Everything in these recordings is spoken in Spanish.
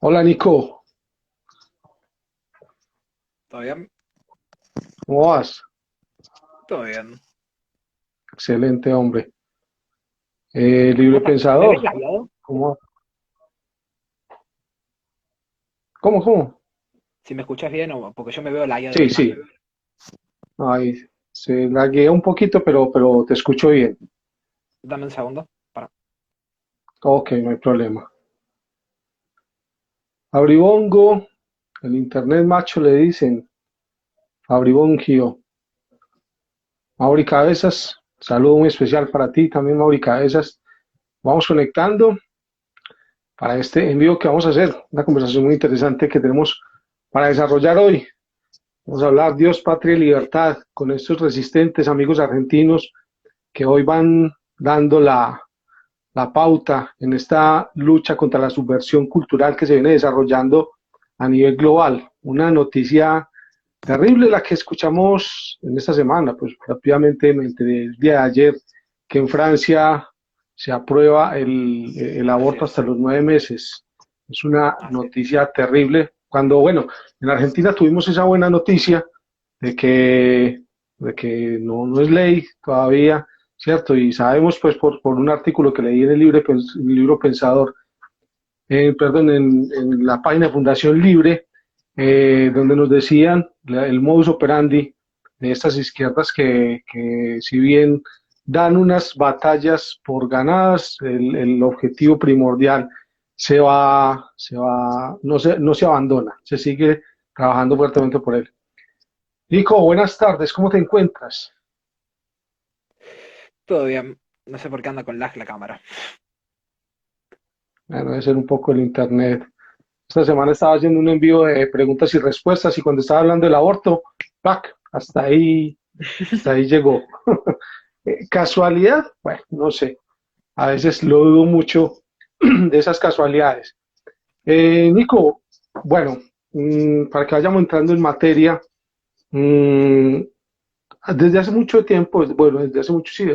Hola Nico, ¿Todo bien? ¿cómo vas? Todo bien. Excelente, hombre. Libre ¿Vos me ves pensador, lagueado? ¿cómo? ¿Cómo? Si me escuchás bien o porque yo me veo lagueado Sí, ahí. sí. Ahí se laguea un poquito, pero te escucho bien. Dame un segundo. Para. Ok, no hay problema. Abribongo, el internet macho le dicen, Abribongio. Mauri Cabezas, saludo muy especial para ti también, Mauri Cabezas. Vamos conectando para este envío que vamos a hacer, una conversación muy interesante que tenemos para desarrollar hoy. Vamos a hablar Dios, patria y libertad con estos resistentes amigos argentinos que hoy van dando la pauta en esta lucha contra la subversión cultural que se viene desarrollando a nivel global. Una noticia terrible la que escuchamos en esta semana, pues rápidamente entre el día de ayer, que en Francia se aprueba el Así aborto hasta es. los 9 meses. Es una Así es. noticia terrible. Cuando, bueno, en Argentina tuvimos esa buena noticia de que, de que no es ley todavía, ¿cierto? Y sabemos, pues, por un artículo que leí en el libro Pensador, perdón, en la página de Fundación Libre, donde nos decían el modus operandi de estas izquierdas que si bien dan unas batallas por ganadas, el objetivo primordial no se abandona, se sigue trabajando fuertemente por él. Nico, buenas tardes, ¿cómo te encuentras? Todo bien. No sé por qué anda con lag la cámara. Bueno, debe ser un poco el internet. Esta semana estaba haciendo un envío de preguntas y respuestas y cuando estaba hablando del aborto, ¡pac! Hasta ahí llegó. ¿Casualidad? Bueno, no sé. A veces lo dudo mucho de esas casualidades. Nico, bueno, para que vayamos entrando en materia, mm, desde hace mucho tiempo, bueno, desde hace mucho, sí,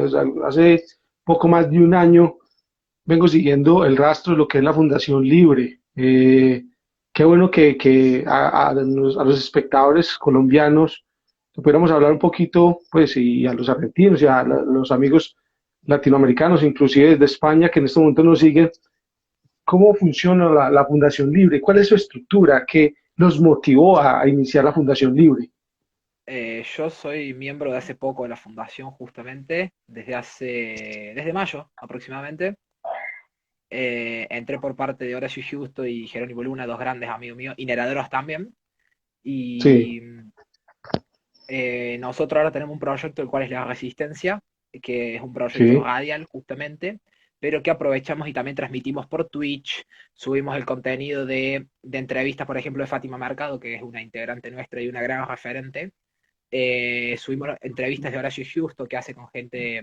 hace poco más de un año, vengo siguiendo el rastro de lo que es la Fundación Libre. Qué bueno que a los espectadores colombianos que pudiéramos hablar un poquito, pues, y a los argentinos y a los amigos latinoamericanos, inclusive desde España, que en este momento nos siguen, cómo funciona la Fundación Libre, cuál es su estructura, qué los motivó a iniciar la Fundación Libre. Yo soy miembro de hace poco de la fundación, justamente, desde mayo aproximadamente. Entré por parte de Horacio Justo y Jerónimo Luna, dos grandes amigos míos, y Neraderos también. Sí, Y nosotros ahora tenemos un proyecto, el cual es la Resistencia, que es un proyecto sí, radial justamente, pero que aprovechamos y también transmitimos por Twitch, subimos el contenido de entrevistas, por ejemplo, de Fátima Mercado, que es una integrante nuestra y una gran referente. Subimos entrevistas de Horacio Justo, que hace con gente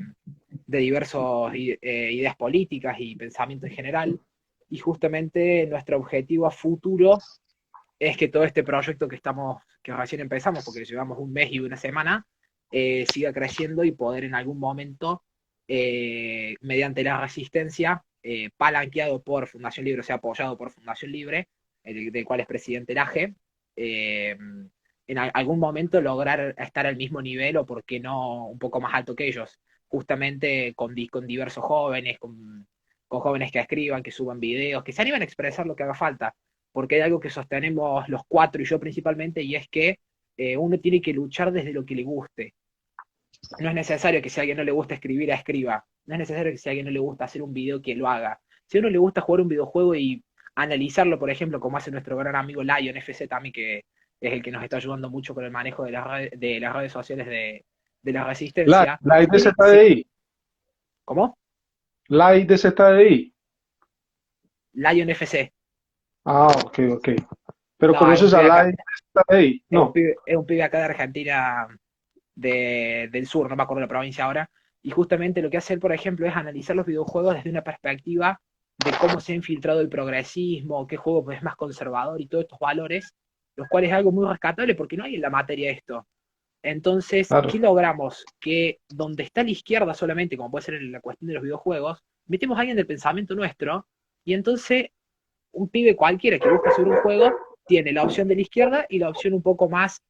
de diversas ideas políticas y pensamiento en general. Y justamente nuestro objetivo a futuro es que todo este proyecto que recién empezamos, porque llevamos un mes y una semana, siga creciendo y poder en algún momento, mediante la resistencia, palanqueado por Fundación Libre, o sea, apoyado por Fundación Libre, del cual es presidente Laje, en algún momento lograr estar al mismo nivel o, por qué no, un poco más alto que ellos, justamente con diversos jóvenes, con jóvenes que escriban, que suban videos, que se animen a expresar lo que haga falta, porque hay algo que sostenemos los cuatro y yo principalmente, y es que uno tiene que luchar desde lo que le guste. No es necesario que si a alguien no le gusta escribir, escriba. No es necesario que si a alguien no le gusta hacer un video, que lo haga. Si a uno le gusta jugar un videojuego y analizarlo, por ejemplo, como hace nuestro gran amigo Lion FC también, que es el que nos está ayudando mucho con el manejo de las redes sociales de la resistencia. la de Tiene, se, ZDI, ¿Cómo? la de ZDI. Lion FC. Ah, ok. Pero No, conoces a la de ZDI, no. es un pibe acá de Argentina, del sur, no me acuerdo la provincia ahora, y justamente lo que hace él, por ejemplo, es analizar los videojuegos desde una perspectiva de cómo se ha infiltrado el progresismo, qué juego pues, es más conservador y todos estos valores, los cuales es algo muy rescatable porque no hay en la materia esto. Entonces, Claro. ¿qué logramos? Que donde está la izquierda solamente, como puede ser en la cuestión de los videojuegos, metemos a alguien del pensamiento nuestro, y entonces un pibe cualquiera que busca sobre un juego tiene la opción de la izquierda y la opción un poco más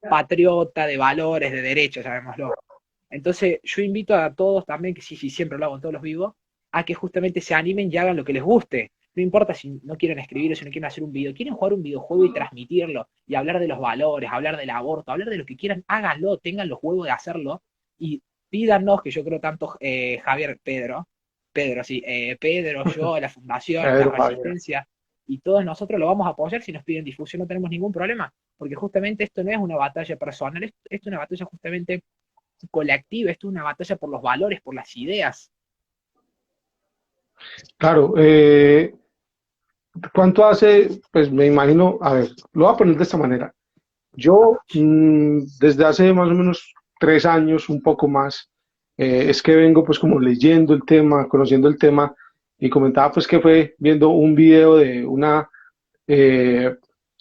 patriota, de valores, de derechos, llamémoslo. Entonces, yo invito a todos también, que sí, sí, siempre lo hago en todos los vivos, a que justamente se animen y hagan lo que les guste. No importa si no quieren escribir o si no quieren hacer un video, quieren jugar un videojuego y transmitirlo, y hablar de los valores, hablar del aborto, hablar de lo que quieran, háganlo, tengan los huevos de hacerlo, y pídanos, que yo creo tanto Javier, Pedro, sí, Pedro, yo, la fundación, la Pedro Javier. resistencia, y todos nosotros lo vamos a apoyar si nos piden difusión, no tenemos ningún problema, porque justamente esto no es una batalla personal, esto es una batalla justamente colectiva, esto es una batalla por los valores, por las ideas. Claro, ¿cuánto hace? Pues me imagino, a ver, lo voy a poner de esta manera. Yo, desde hace más o menos 3 años, un poco más, es que vengo pues como leyendo el tema, conociendo el tema, y comentaba pues que fue viendo un video de una eh,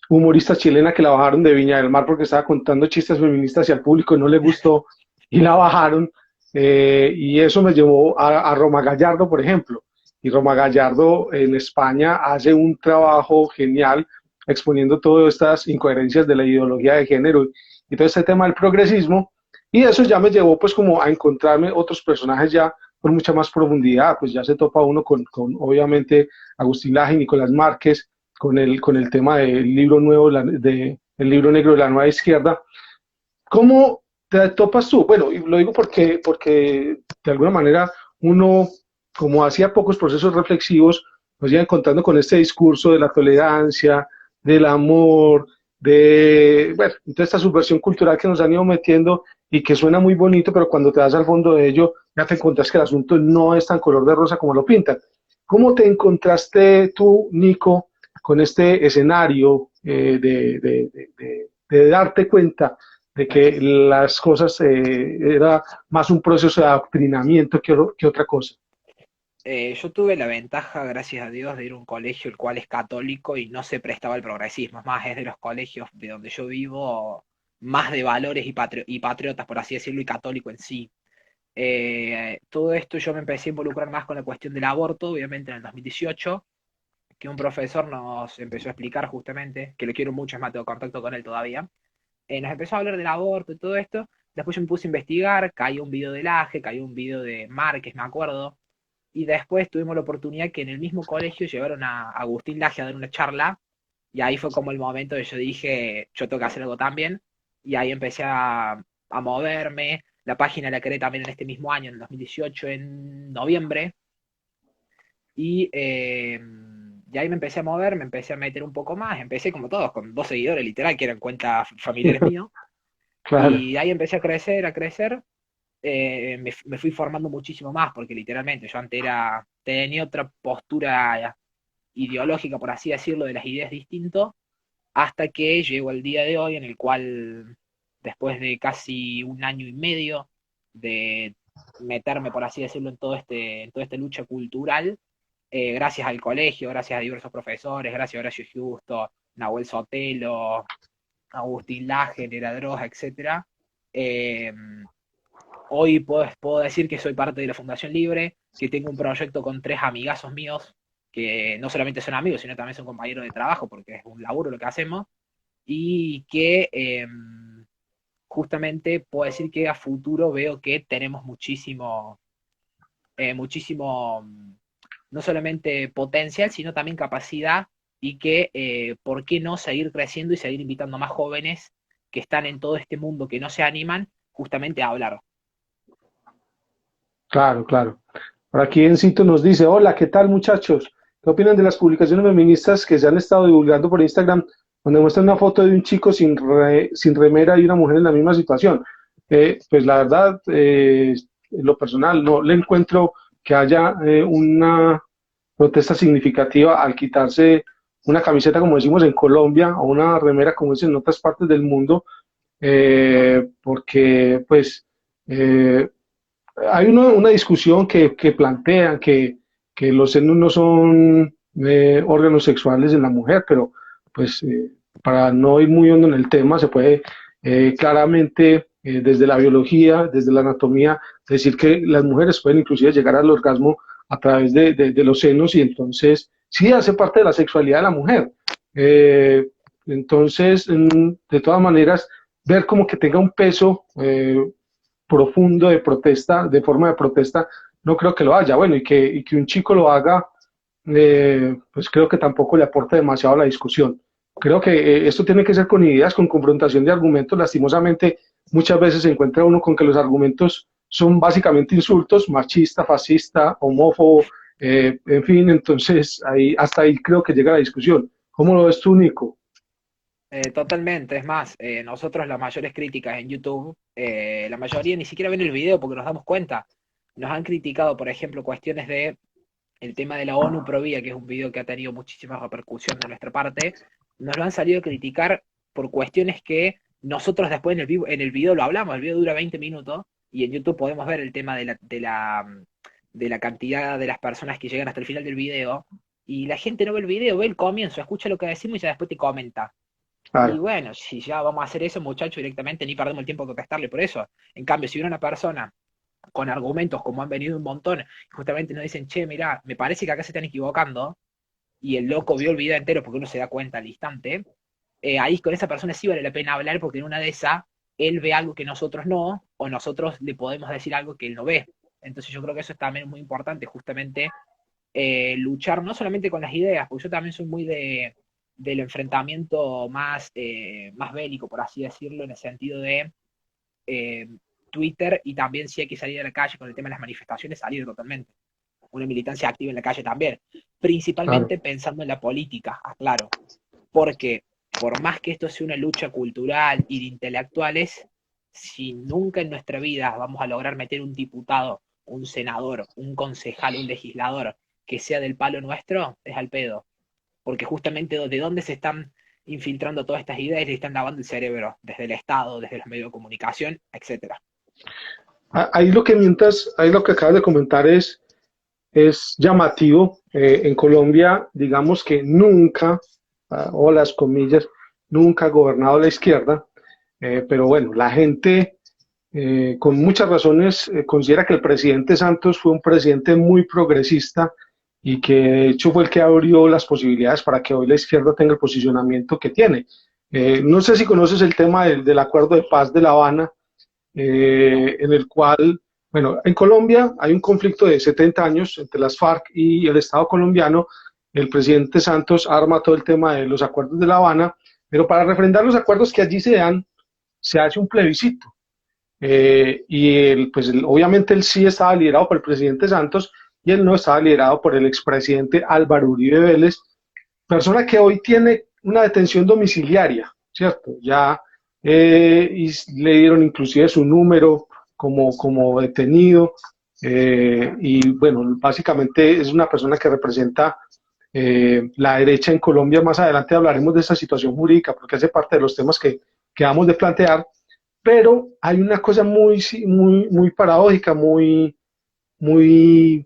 humorista chilena que la bajaron de Viña del Mar porque estaba contando chistes feministas y al público no le gustó y la bajaron. Y eso me llevó a Roma Gallardo, por ejemplo. Y Roma Gallardo en España hace un trabajo genial exponiendo todas estas incoherencias de la ideología de género y todo este tema del progresismo. Y eso ya me llevó pues como a encontrarme otros personajes ya con mucha más profundidad, pues ya se topa uno con obviamente Agustín Laje y Nicolás Márquez, con el tema del libro nuevo, el libro negro de la nueva izquierda. ¿Cómo te topas tú? Bueno, y lo digo porque de alguna manera uno, como hacía pocos procesos reflexivos, nos iba encontrando con este discurso de la tolerancia, del amor, bueno, toda esta subversión cultural que nos han ido metiendo y que suena muy bonito, pero cuando te vas al fondo de ello, ya te encuentras que el asunto no es tan color de rosa como lo pintan. ¿Cómo te encontraste tú, Nico, con este escenario de darte cuenta de que las cosas era más un proceso de adoctrinamiento que otra cosa? Yo tuve la ventaja, gracias a Dios, de ir a un colegio el cual es católico y no se prestaba al progresismo. Es más, es de los colegios de donde yo vivo, más de valores y patriotas, por así decirlo, y católico en sí. Todo esto yo me empecé a involucrar más con la cuestión del aborto, obviamente en el 2018, que un profesor nos empezó a explicar justamente, que lo quiero mucho, es más, tengo contacto con él todavía. Nos empezó a hablar del aborto y todo esto. Después yo me puse a investigar, cayó un video de Laje, cayó un video de Márquez, me acuerdo. Y después tuvimos la oportunidad que en el mismo colegio llevaron a Agustín Laje a dar una charla. Y ahí fue como el momento que yo dije, yo tengo que hacer algo también. Y ahí empecé a moverme. La página la creé también en este mismo año, en el 2018, en noviembre. Y ahí me empecé a mover, me empecé a meter un poco más. Empecé como todos, con 2 seguidores literal, que eran cuentas familiares míos. Claro, Y ahí empecé a crecer. Me fui formando muchísimo más, porque literalmente yo antes tenía otra postura ideológica, por así decirlo, de las ideas distinto, hasta que llegó el día de hoy en el cual, después de casi un año y medio de meterme, por así decirlo, en toda esta lucha cultural, gracias al colegio, gracias a diversos profesores, gracias a Horacio Justo, Nahuel Sotelo, Agustín Laje, Nera Droga, etcétera, eh, hoy puedo decir que soy parte de la Fundación Libre, que tengo un proyecto con 3 amigazos míos, que no solamente son amigos, sino también son compañeros de trabajo, porque es un laburo lo que hacemos, y que justamente puedo decir que a futuro veo que tenemos muchísimo, no solamente potencial, sino también capacidad, y que, ¿por qué no seguir creciendo y seguir invitando a más jóvenes que están en todo este mundo, que no se animan justamente a hablar? claro, claro. Por aquí Encito nos dice, hola, ¿qué tal muchachos? ¿Qué opinan de las publicaciones feministas que se han estado divulgando por Instagram, donde muestran una foto de un chico sin remera y una mujer en la misma situación? Pues la verdad, en lo personal, no le encuentro que haya una protesta significativa al quitarse una camiseta, como decimos en Colombia, o una remera, como dicen en otras partes del mundo, porque pues eh, hay una discusión que plantea que los senos no son órganos sexuales de la mujer, pero pues para no ir muy hondo en el tema, se puede claramente desde la biología, desde la anatomía, decir que las mujeres pueden inclusive llegar al orgasmo a través de los senos y entonces sí hace parte de la sexualidad de la mujer. Eh, entonces, de todas maneras, ver como que tenga un peso profundo de protesta, de forma de protesta, no creo que lo haya. Bueno, y que un chico lo haga, pues creo que tampoco le aporta demasiado a la discusión. Creo que esto tiene que ser con ideas, con confrontación de argumentos. Lastimosamente, muchas veces se encuentra uno con que los argumentos son básicamente insultos, machista, fascista, homófobo, en fin, entonces ahí, hasta ahí creo que llega la discusión. ¿Cómo lo ves tú, Nico? Totalmente, es más, nosotros las mayores críticas en YouTube, la mayoría ni siquiera ven el video porque nos damos cuenta. Nos han criticado, por ejemplo, cuestiones de el tema de la ONU Pro Vida, que es un video que ha tenido muchísima repercusión de nuestra parte, nos lo han salido a criticar por cuestiones que nosotros después en el video lo hablamos, el video dura 20 minutos y en YouTube podemos ver el tema de la cantidad de las personas que llegan hasta el final del video y la gente no ve el video, ve el comienzo, escucha lo que decimos y ya después te comenta. Y Claro, bueno, si ya vamos a hacer eso, muchachos, directamente ni perdemos el tiempo en contestarle por eso. En cambio, si viene una persona con argumentos como han venido un montón, justamente nos dicen, che, mirá, me parece que acá se están equivocando, y el loco vio el video entero porque uno se da cuenta al instante, ahí con esa persona sí vale la pena hablar porque en una de esas él ve algo que nosotros no, o nosotros le podemos decir algo que él no ve. Entonces yo creo que eso es también muy importante, justamente luchar no solamente con las ideas, porque yo también soy muy del enfrentamiento más, más bélico, por así decirlo, en el sentido de eh, Twitter, y también si hay que salir a la calle con el tema de las manifestaciones, salir totalmente. Una militancia activa en la calle también. claro. Principalmente pensando en la política, aclaro. Porque por más que esto sea una lucha cultural y de intelectuales, si nunca en nuestra vida vamos a lograr meter un diputado, un senador, un concejal, un legislador que sea del palo nuestro, es al pedo. Porque justamente de dónde se están infiltrando todas estas ideas y le están lavando el cerebro, desde el Estado, desde los medios de comunicación, etcétera. Ahí lo que mientras, ahí lo que acabas de comentar es llamativo. En Colombia, digamos que nunca, o las comillas, nunca ha gobernado la izquierda, pero bueno, la gente con muchas razones considera que el presidente Santos fue un presidente muy progresista y que de hecho fue el que abrió las posibilidades para que hoy la izquierda tenga el posicionamiento que tiene. No sé si conoces el tema del acuerdo de paz de La Habana, No. en el cual, bueno, en Colombia hay un conflicto de 70 años entre las FARC y el Estado colombiano. El presidente Santos arma todo el tema de los acuerdos de La Habana, pero para refrendar los acuerdos que allí se dan, se hace un plebiscito. Obviamente el sí estaba liderado por el presidente Santos y él no estaba liderado por el expresidente Álvaro Uribe Vélez, persona que hoy tiene una detención domiciliaria, ¿cierto? Ya y le dieron inclusive su número como detenido, y bueno, básicamente es una persona que representa la derecha en Colombia. Más adelante hablaremos de esa situación jurídica porque hace parte de los temas que vamos de plantear, pero hay una cosa muy paradójica, muy, muy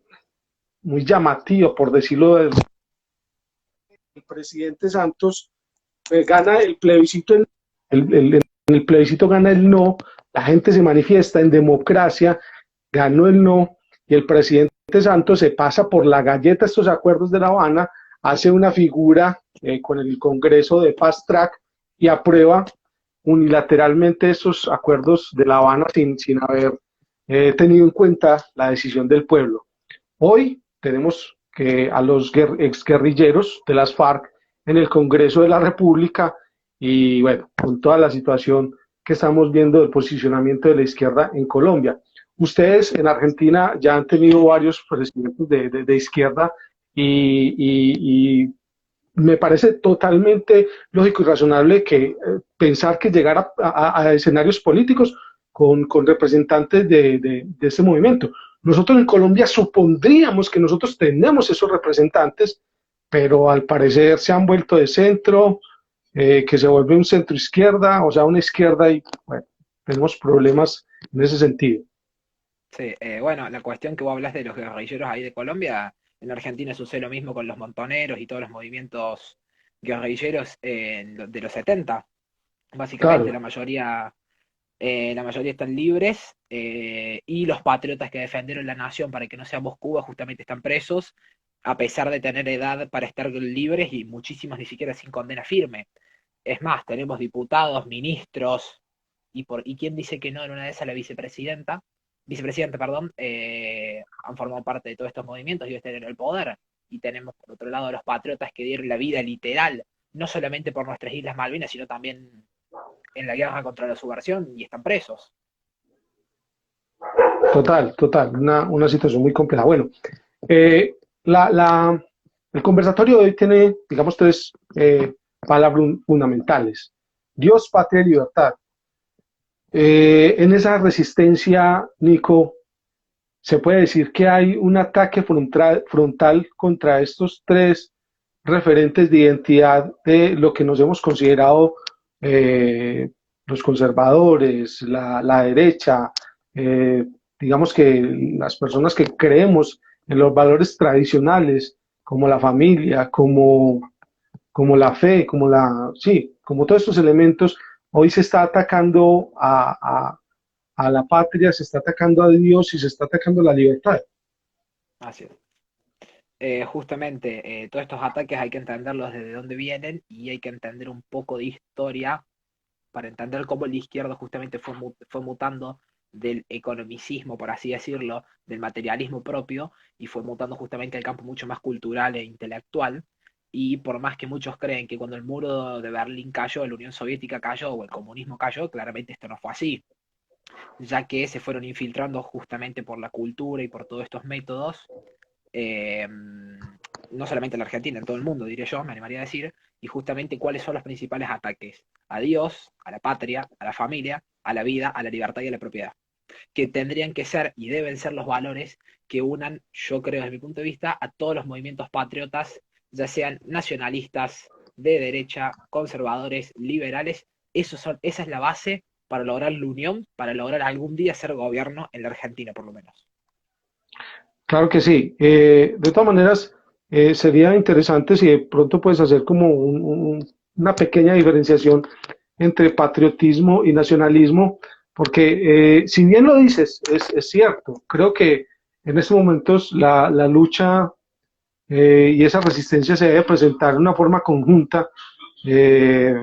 llamativa, por decirlo del el presidente Santos. Gana el plebiscito, en el plebiscito gana el no, la gente se manifiesta en democracia, ganó el no, y el presidente Santos se pasa por la galleta estos acuerdos de La Habana, hace una figura con el Congreso de Fast Track y aprueba unilateralmente esos acuerdos de La Habana sin haber tenido en cuenta la decisión del pueblo. Hoy tenemos que a los exguerrilleros de las FARC en el Congreso de la República y bueno, con toda la situación que estamos viendo del posicionamiento de la izquierda en Colombia. Ustedes en Argentina ya han tenido varios presidentes de izquierda y me parece totalmente lógico y razonable que pensar que llegar a escenarios políticos con representantes de este movimiento. Nosotros en Colombia supondríamos que nosotros tenemos esos representantes, pero al parecer se han vuelto de centro, que se vuelve un centro izquierda, o sea, una izquierda y bueno, tenemos problemas en ese sentido. Sí, bueno, la cuestión que vos hablas de los guerrilleros ahí de Colombia, en Argentina sucede lo mismo con los montoneros y todos los movimientos guerrilleros de los 70. Básicamente Claro, la mayoría están libres, y los patriotas que defendieron la nación para que no seamos Cuba justamente están presos. a pesar de tener edad para estar libres y muchísimos ni siquiera sin condena firme. Es más, tenemos diputados, ministros, y quién dice que no en una de esas la vicepresidenta, perdón, han formado parte de todos estos movimientos y están en el poder. Y tenemos por otro lado a los patriotas que dieron la vida literal, no solamente por nuestras Islas Malvinas, sino también en la guerra contra la subversión y están presos. Total, total, una situación muy compleja. Bueno, eh, la, la- el conversatorio de hoy tiene, digamos, tres palabras fundamentales. Dios, patria y libertad. En esa resistencia, Nico, se puede decir que hay un ataque frontal contra estos tres referentes de identidad de lo que nos hemos considerado eh, los conservadores, la derecha, eh, digamos que las personas que creemos en los valores tradicionales, como la familia, como la fe, sí, como todos estos elementos, hoy se está atacando a la patria, se está atacando a Dios y se está atacando a la libertad. Así es. Justamente todos estos ataques hay que entenderlos desde dónde vienen y hay que entender un poco de historia para entender cómo la izquierda justamente fue mutando del economicismo, por así decirlo, del materialismo propio, y fue mutando justamente al campo mucho más cultural e intelectual. Y por más que muchos creen que cuando el muro de Berlín cayó, la Unión Soviética cayó o el comunismo cayó, claramente esto no fue así, ya que se fueron infiltrando justamente por la cultura y por todos estos métodos no solamente en la Argentina, en todo el mundo, diré yo, me animaría a decir, y justamente cuáles son los principales ataques a Dios, a la patria, a la familia, a la vida, a la libertad y a la propiedad, que tendrían que ser y deben ser los valores que unan, yo creo desde mi punto de vista, a todos los movimientos patriotas, ya sean nacionalistas, de derecha, conservadores, liberales, esa es la base para lograr la unión, para lograr algún día ser gobierno en la Argentina, por lo menos. Claro que sí. De todas maneras, sería interesante si de pronto puedes hacer como una pequeña diferenciación entre patriotismo y nacionalismo, porque si bien lo dices, es cierto. Creo que en estos momentos la lucha y esa resistencia se debe presentar de una forma conjunta, eh,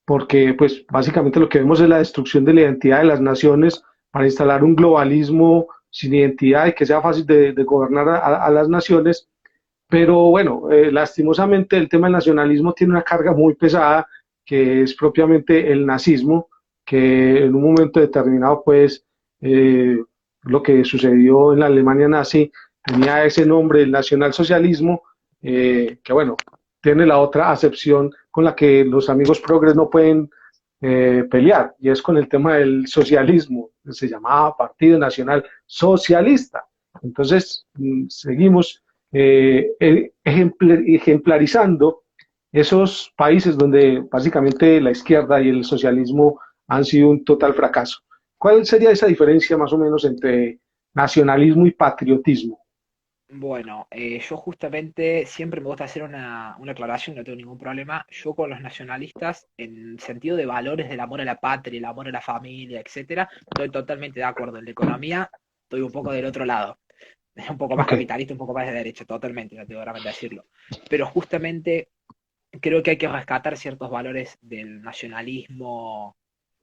porque pues básicamente lo que vemos es la destrucción de la identidad de las naciones para instalar un globalismo sin identidad y que sea fácil de gobernar a las naciones. Pero bueno, lastimosamente el tema del nacionalismo tiene una carga muy pesada, que es propiamente el nazismo, que en un momento determinado, pues, lo que sucedió en la Alemania nazi tenía ese nombre, el nacionalsocialismo, que bueno, tiene la otra acepción con la que los amigos progres no pueden pelear, y es con el tema del socialismo, se llamaba Partido Nacional Socialista. Entonces, seguimos ejemplarizando esos países donde básicamente la izquierda y el socialismo han sido un total fracaso. ¿Cuál sería esa diferencia más o menos entre nacionalismo y patriotismo? Bueno, yo justamente siempre me gusta hacer una aclaración, no tengo ningún problema. Yo con los nacionalistas, en sentido de valores del amor a la patria, el amor a la familia, etcétera, estoy totalmente de acuerdo. En la economía, estoy un poco del otro lado. Un poco más Ok, capitalista, un poco más de derecha, totalmente, no tengo ganas de decirlo. Pero justamente creo que hay que rescatar ciertos valores del nacionalismo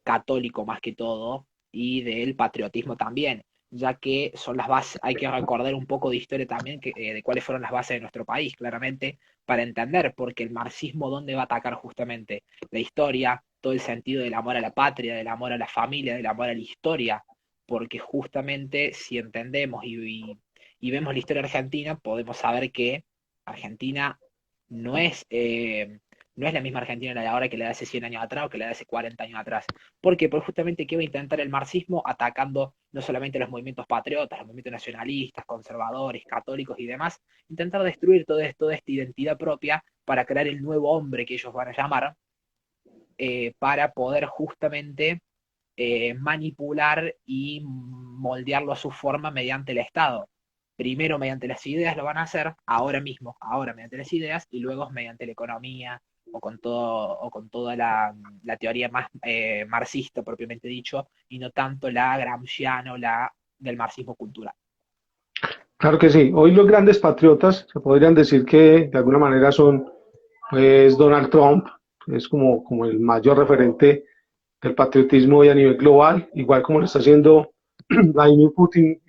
católico más que todo y del patriotismo también, ya que son las bases, hay que recordar un poco de historia también de cuáles fueron las bases de nuestro país, claramente, para entender, porque el marxismo dónde va a atacar justamente la historia, todo el sentido del amor a la patria, del amor a la familia, del amor a la historia, porque justamente si entendemos y vemos la historia argentina, podemos saber que Argentina no es, no es la misma Argentina la de ahora que la de hace 100 años atrás o que la de hace 40 años atrás. ¿Por qué? Porque justamente que iba a intentar el marxismo atacando no solamente los movimientos patriotas, los movimientos nacionalistas, conservadores, católicos y demás, intentar destruir toda esta identidad propia para crear el nuevo hombre que ellos van a llamar, para poder justamente manipular y moldearlo a su forma mediante el Estado. Primero mediante las ideas lo van a hacer, ahora mismo, ahora mediante las ideas, y luego mediante la economía o con toda la teoría más marxista propiamente dicho, y no tanto la gramsciana o la del marxismo cultural. Claro que sí. Hoy los grandes patriotas se podrían decir que de alguna manera son pues Donald Trump, que es como el mayor referente del patriotismo hoy a nivel global, igual como lo está haciendo Vladimir Putin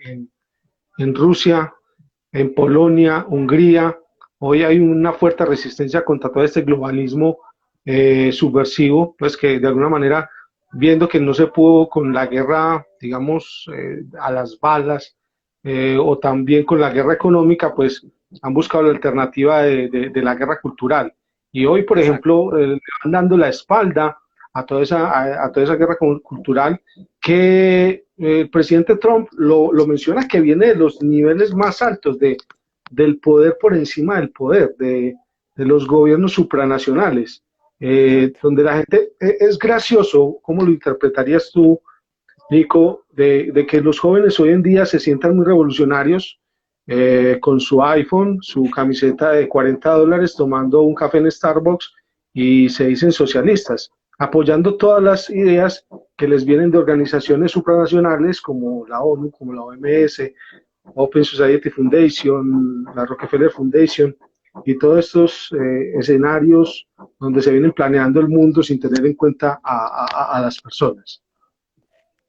en Rusia, en Polonia, Hungría. Hoy hay una fuerte resistencia contra todo este globalismo subversivo, pues que de alguna manera, viendo que no se pudo con la guerra, digamos, a las balas, o también con la guerra económica, pues han buscado la alternativa de la guerra cultural. Y hoy, por Exacto. ejemplo, le van dando la espalda a toda esa guerra cultural que el presidente Trump lo menciona, que viene de los niveles más altos del poder por encima del poder, de los gobiernos supranacionales, Exacto. donde la gente, es gracioso, ¿cómo lo interpretarías tú, Nico, de que los jóvenes hoy en día se sientan muy revolucionarios con su iPhone, su camiseta de $40, tomando un café en Starbucks y se dicen socialistas, apoyando todas las ideas que les vienen de organizaciones supranacionales como la ONU, como la OMS, Open Society Foundation, la Rockefeller Foundation y todos estos escenarios donde se vienen planeando el mundo sin tener en cuenta a las personas.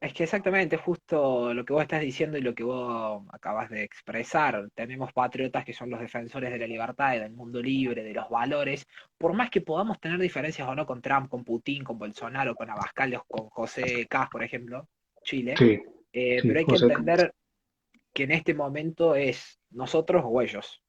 Es que exactamente, justo lo que vos estás diciendo y lo que vos acabas de expresar. Tenemos patriotas que son los defensores de la libertad y del mundo libre, de los valores. Por más que podamos tener diferencias o no con Trump, con Putin, con Bolsonaro, con Abascal, con José Cas, por ejemplo, Chile, Sí, sí, pero hay que José. entender que en este momento es nosotros o ellos.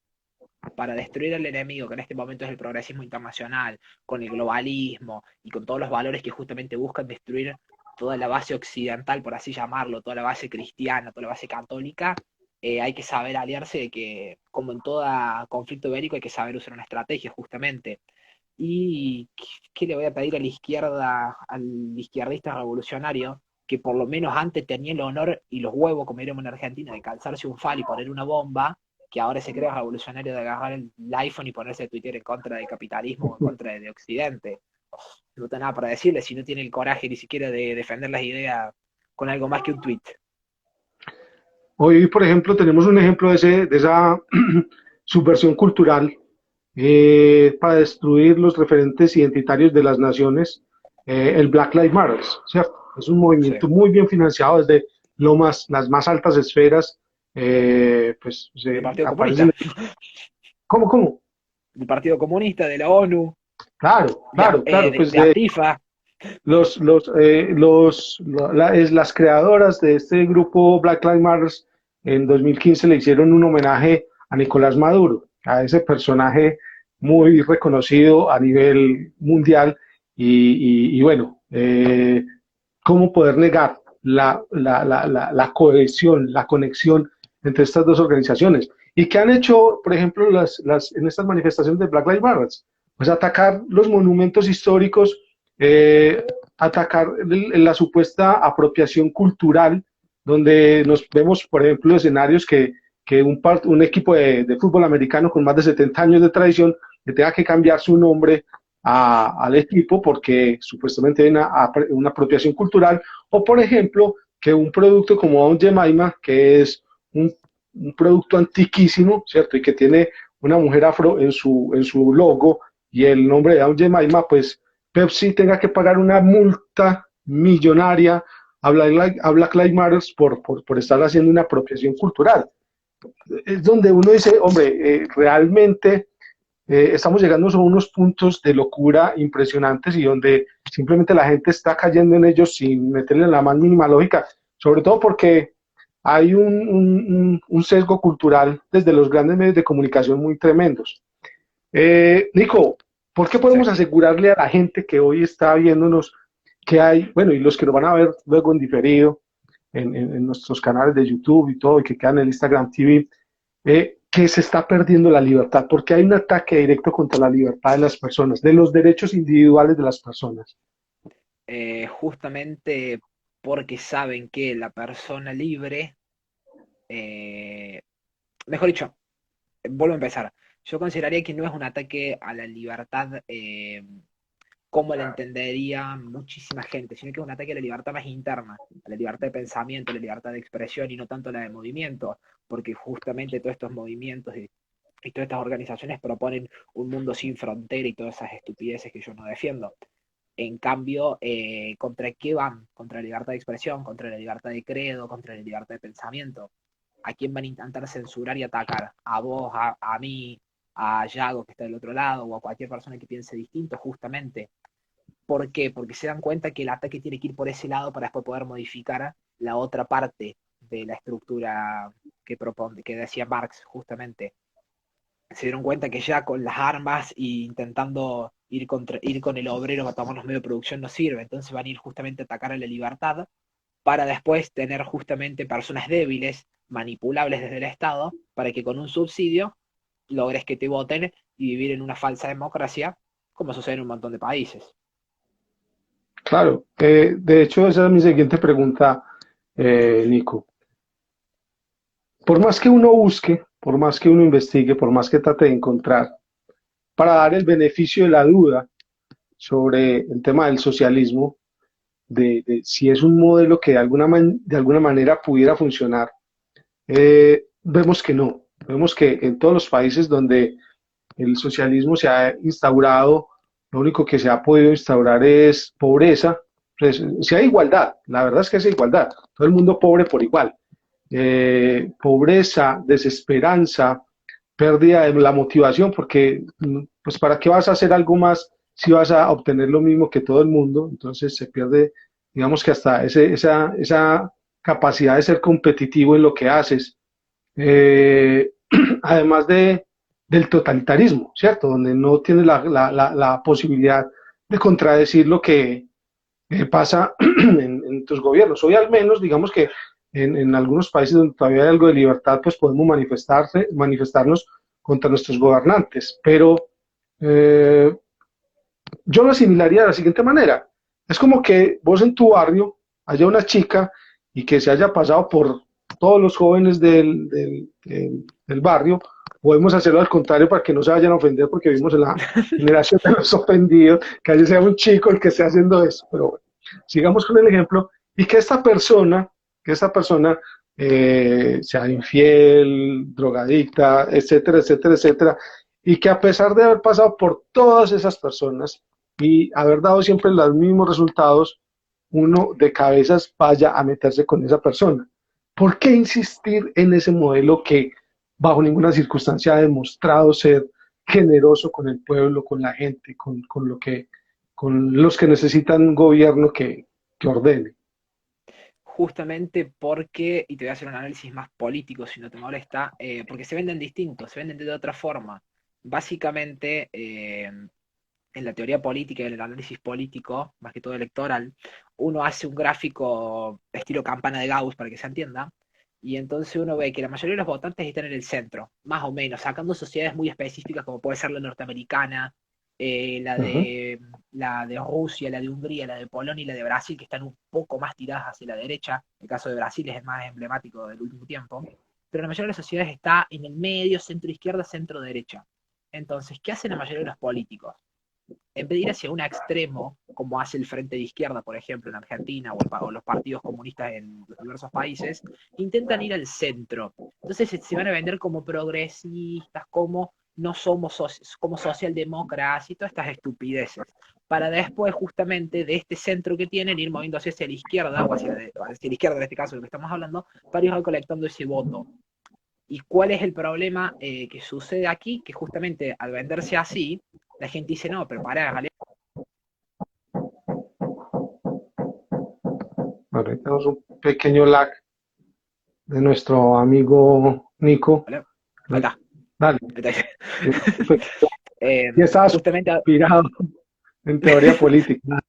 Para destruir al enemigo, que en este momento es el progresismo internacional, con el globalismo y con todos los valores que justamente buscan destruir toda la base occidental, por así llamarlo, toda la base cristiana, toda la base católica, hay que saber aliarse de que, como en todo conflicto bélico, hay que saber usar una estrategia justamente. ¿Y qué le voy a pedir a la izquierda, al izquierdista revolucionario, que por lo menos antes tenía el honor y los huevos, como diríamos en Argentina, de calzarse un fal y poner una bomba, que ahora se crea revolucionario de agarrar el iPhone y ponerse a Twitter en contra del capitalismo o en contra de Occidente? No tengo nada para decirle si no tiene el coraje ni siquiera de defender las ideas con algo más que un tweet. Hoy, por ejemplo, tenemos un ejemplo de esa subversión cultural para destruir los referentes identitarios de las naciones, el Black Lives Matter, ¿cierto? Es un Sí. movimiento muy bien financiado desde las más altas esferas, pues Del se Partido aparecen. Comunista, ¿Cómo, cómo? del Partido Comunista, de la ONU, Claro, claro, claro, pues de Antifa. las creadoras de este grupo Black Lives Matter en 2015 le hicieron un homenaje a Nicolás Maduro, a ese personaje muy reconocido a nivel mundial y bueno, ¿cómo poder negar la cohesión, la conexión entre estas dos organizaciones? ¿Y qué han hecho, por ejemplo, en estas manifestaciones de Black Lives Matter? Pues atacar los monumentos históricos, atacar la supuesta apropiación cultural, donde nos vemos, por ejemplo, escenarios que un equipo de fútbol americano con más de 70 años de tradición le tenga que cambiar su nombre al equipo porque supuestamente hay una apropiación cultural, o por ejemplo, que un producto como Aunt Jemima, que es un producto antiquísimo, ¿cierto? Y que tiene una mujer afro en su logo y el nombre de Aunt Jemima, pues Pepsi tenga que pagar una multa millonaria a Black Lives Matter por estar haciendo una apropiación cultural. Es donde uno dice, hombre, realmente estamos llegando a unos puntos de locura impresionantes y donde simplemente la gente está cayendo en ellos sin meterle la más mínima lógica, sobre todo porque hay un sesgo cultural desde los grandes medios de comunicación muy tremendos. Nico, ¿por qué Sí. podemos asegurarle a la gente que hoy está viéndonos que hay, bueno, y los que lo van a ver luego en diferido en nuestros canales de YouTube y todo, y que quedan en el Instagram TV, que se está perdiendo la libertad? Porque hay un ataque directo contra la libertad de las personas, de los derechos individuales de las personas. Justamente porque saben que la persona libre, eh, mejor dicho, vuelvo a empezar. Yo consideraría que no es un ataque a la libertad como la entendería muchísima gente, sino que es un ataque a la libertad más interna, a la libertad de pensamiento, a la libertad de expresión y no tanto a la de movimiento, porque justamente todos estos movimientos y todas estas organizaciones proponen un mundo sin frontera y todas esas estupideces que yo no defiendo. En cambio, ¿contra qué van? Contra la libertad de expresión, contra la libertad de credo, contra la libertad de pensamiento. ¿A quién van a intentar censurar y atacar? ¿A vos, a mí, a Yago que está del otro lado, o a cualquier persona que piense distinto, justamente? ¿Por qué? Porque se dan cuenta que el ataque tiene que ir por ese lado para después poder modificar la otra parte de la estructura que propone, que decía Marx, justamente. Se dieron cuenta que ya con las armas e intentando ir con el obrero para tomar los medios de producción no sirve, entonces van a ir justamente a atacar a la libertad para después tener justamente personas débiles, manipulables desde el Estado, para que con un subsidio logres que te voten y vivir en una falsa democracia, como sucede en un montón de países. Claro, de hecho esa es mi siguiente pregunta, Nico. Por más que uno busque, por más que uno investigue, por más que trate de encontrar, para dar el beneficio de la duda sobre el tema del socialismo, de si es un modelo que de alguna manera pudiera funcionar, vemos que no. Vemos que en todos los países donde el socialismo se ha instaurado, lo único que se ha podido instaurar es pobreza. Pues, si hay igualdad, la verdad es que es igualdad, todo el mundo pobre por igual. Pobreza, desesperanza, pérdida de la motivación, porque pues para qué vas a hacer algo más si vas a obtener lo mismo que todo el mundo, entonces se pierde, digamos que hasta esa capacidad de ser competitivo en lo que haces. Eh, además del totalitarismo, ¿cierto? Donde no tienes la posibilidad de contradecir lo que pasa en tus gobiernos. Hoy al menos, digamos que en algunos países donde todavía hay algo de libertad, pues podemos manifestarnos contra nuestros gobernantes, pero eh, yo lo asimilaría de la siguiente manera. Es como que vos en tu barrio haya una chica y que se haya pasado por todos los jóvenes del barrio. Podemos hacerlo al contrario para que no se vayan a ofender porque vivimos en la generación de los ofendidos, que haya sea un chico el que esté haciendo eso. Pero bueno, sigamos con el ejemplo y que esta persona sea infiel, drogadicta, etcétera, etcétera, etcétera, y que a pesar de haber pasado por todas esas personas, y haber dado siempre los mismos resultados, uno de cabezas vaya a meterse con esa persona. ¿Por qué insistir en ese modelo que bajo ninguna circunstancia ha demostrado ser generoso con el pueblo, con la gente, con los que necesitan un gobierno que ordene? Justamente porque, y te voy a hacer un análisis más político si no te molesta, porque se venden distintos, se venden de otra forma. Básicamente, en la teoría política y en el análisis político, más que todo electoral, uno hace un gráfico estilo campana de Gauss para que se entienda, y entonces uno ve que la mayoría de los votantes están en el centro, más o menos, sacando sociedades muy específicas como puede ser la norteamericana, eh, la Uh -huh. de, la de Rusia, la de Hungría, la de Polonia y la de Brasil, que están un poco más tiradas hacia la derecha. El caso de Brasil es el más emblemático del último tiempo. Pero la mayoría de las sociedades está en el medio, centro izquierda, centro derecha. Entonces, ¿qué hacen la mayoría de los políticos? En vez de ir hacia un extremo, como hace el Frente de Izquierda, por ejemplo, en Argentina, o los partidos comunistas en los diversos países, intentan ir al centro. Entonces se van a vender como progresistas, como no somos como socialdemócratas y todas estas estupideces, para después justamente de este centro que tienen ir moviéndose hacia la izquierda, o hacia la izquierda en este caso de lo que estamos hablando, para ir colectando ese voto. ¿Y cuál es el problema que sucede aquí? Que justamente al venderse así, la gente dice, no, pero pará, ¿vale? Bueno, ahí tenemos un pequeño lag de nuestro amigo Nico. ¿Vale? Ahí está. Dale. Ahí está. Y estás Justamente, inspirado en teoría política.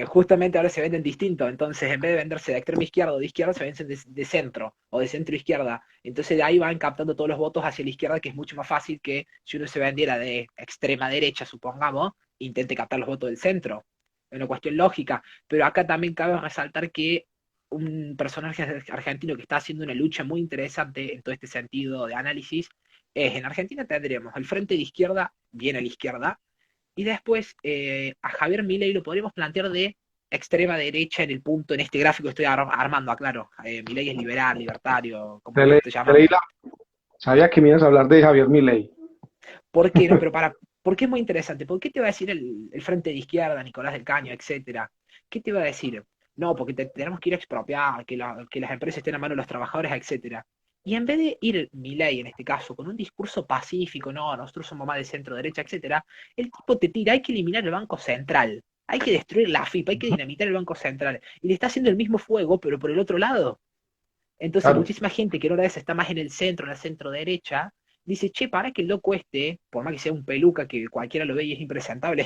justamente ahora se venden distinto, entonces en vez de venderse de extremo izquierda o de izquierda, se venden de centro o de centro izquierda. Entonces de ahí van captando todos los votos hacia la izquierda, que es mucho más fácil que si uno se vendiera de extrema derecha, supongamos, intente captar los votos del centro. Es una cuestión lógica, pero acá también cabe resaltar que un personaje argentino que está haciendo una lucha muy interesante en todo este sentido de análisis es, en Argentina tendremos el frente de izquierda, bien a la izquierda, Y después a Javier Milei lo podríamos plantear de extrema derecha en el punto, en este gráfico que estoy armando, aclaro. Milei es liberal, libertario, como Te le leí- guste te leí llamarle. sabía que me ibas a hablar de Javier Milei. ¿Por qué no? Pero ¿por qué es muy interesante? ¿Por qué te va a decir el Frente de Izquierda, Nicolás del Caño, etcétera? ¿Qué te va a decir? No, porque tenemos que ir a expropiar, que las empresas estén a mano de los trabajadores, etcétera. Y en vez de ir Milei, en este caso, con un discurso pacífico, no, nosotros somos más de centro derecha, etcétera, el tipo te tira, hay que eliminar el Banco Central, hay que destruir la AFIP, hay que dinamitar el Banco Central. Y le está haciendo el mismo fuego, pero por el otro lado. Entonces, Claro, muchísima gente que ahora está más en la centro derecha, dice, che, para que el loco este, por más que sea un peluca que cualquiera lo ve y es impresentable,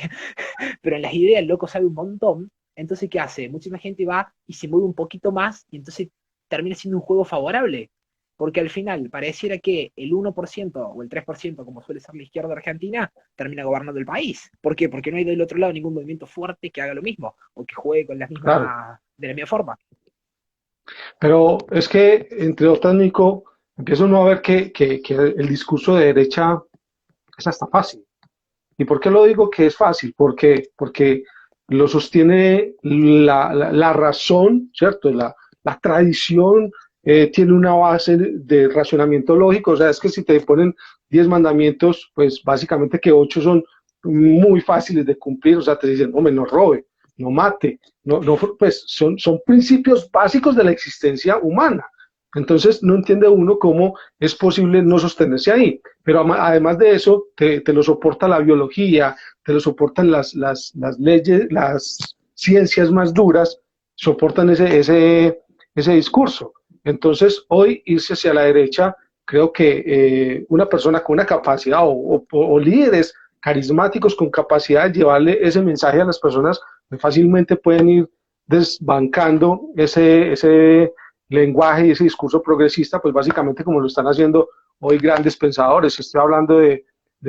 pero en las ideas el loco sabe un montón. Entonces, ¿qué hace? Muchísima gente va y se mueve un poquito más y entonces termina siendo un juego favorable. Porque al final pareciera que el 1% o el 3%, como suele ser la izquierda argentina, termina gobernando el país. ¿Por qué? Porque no hay del otro lado ningún movimiento fuerte que haga lo mismo o que juegue con claro. de la misma forma. Pero es que, entre otras, Nico, empieza uno a ver que el discurso de derecha es hasta fácil. ¿Y por qué lo digo que es fácil? Porque lo sostiene la razón, ¿cierto? La tradición tiene una base de racionamiento lógico. O sea, es que si te ponen 10 mandamientos, pues básicamente que 8 son muy fáciles de cumplir. O sea, te dicen, hombre, no robe, no mate, pues son principios básicos de la existencia humana. Entonces, no entiende uno cómo es posible no sostenerse ahí. Pero además de eso, te lo soporta la biología, te lo soportan las leyes, las ciencias más duras, soportan ese discurso. Entonces, hoy irse hacia la derecha, creo que una persona con una capacidad o líderes carismáticos con capacidad de llevarle ese mensaje a las personas, pues fácilmente pueden ir desbancando ese lenguaje y ese discurso progresista, pues básicamente como lo están haciendo hoy grandes pensadores. Estoy hablando de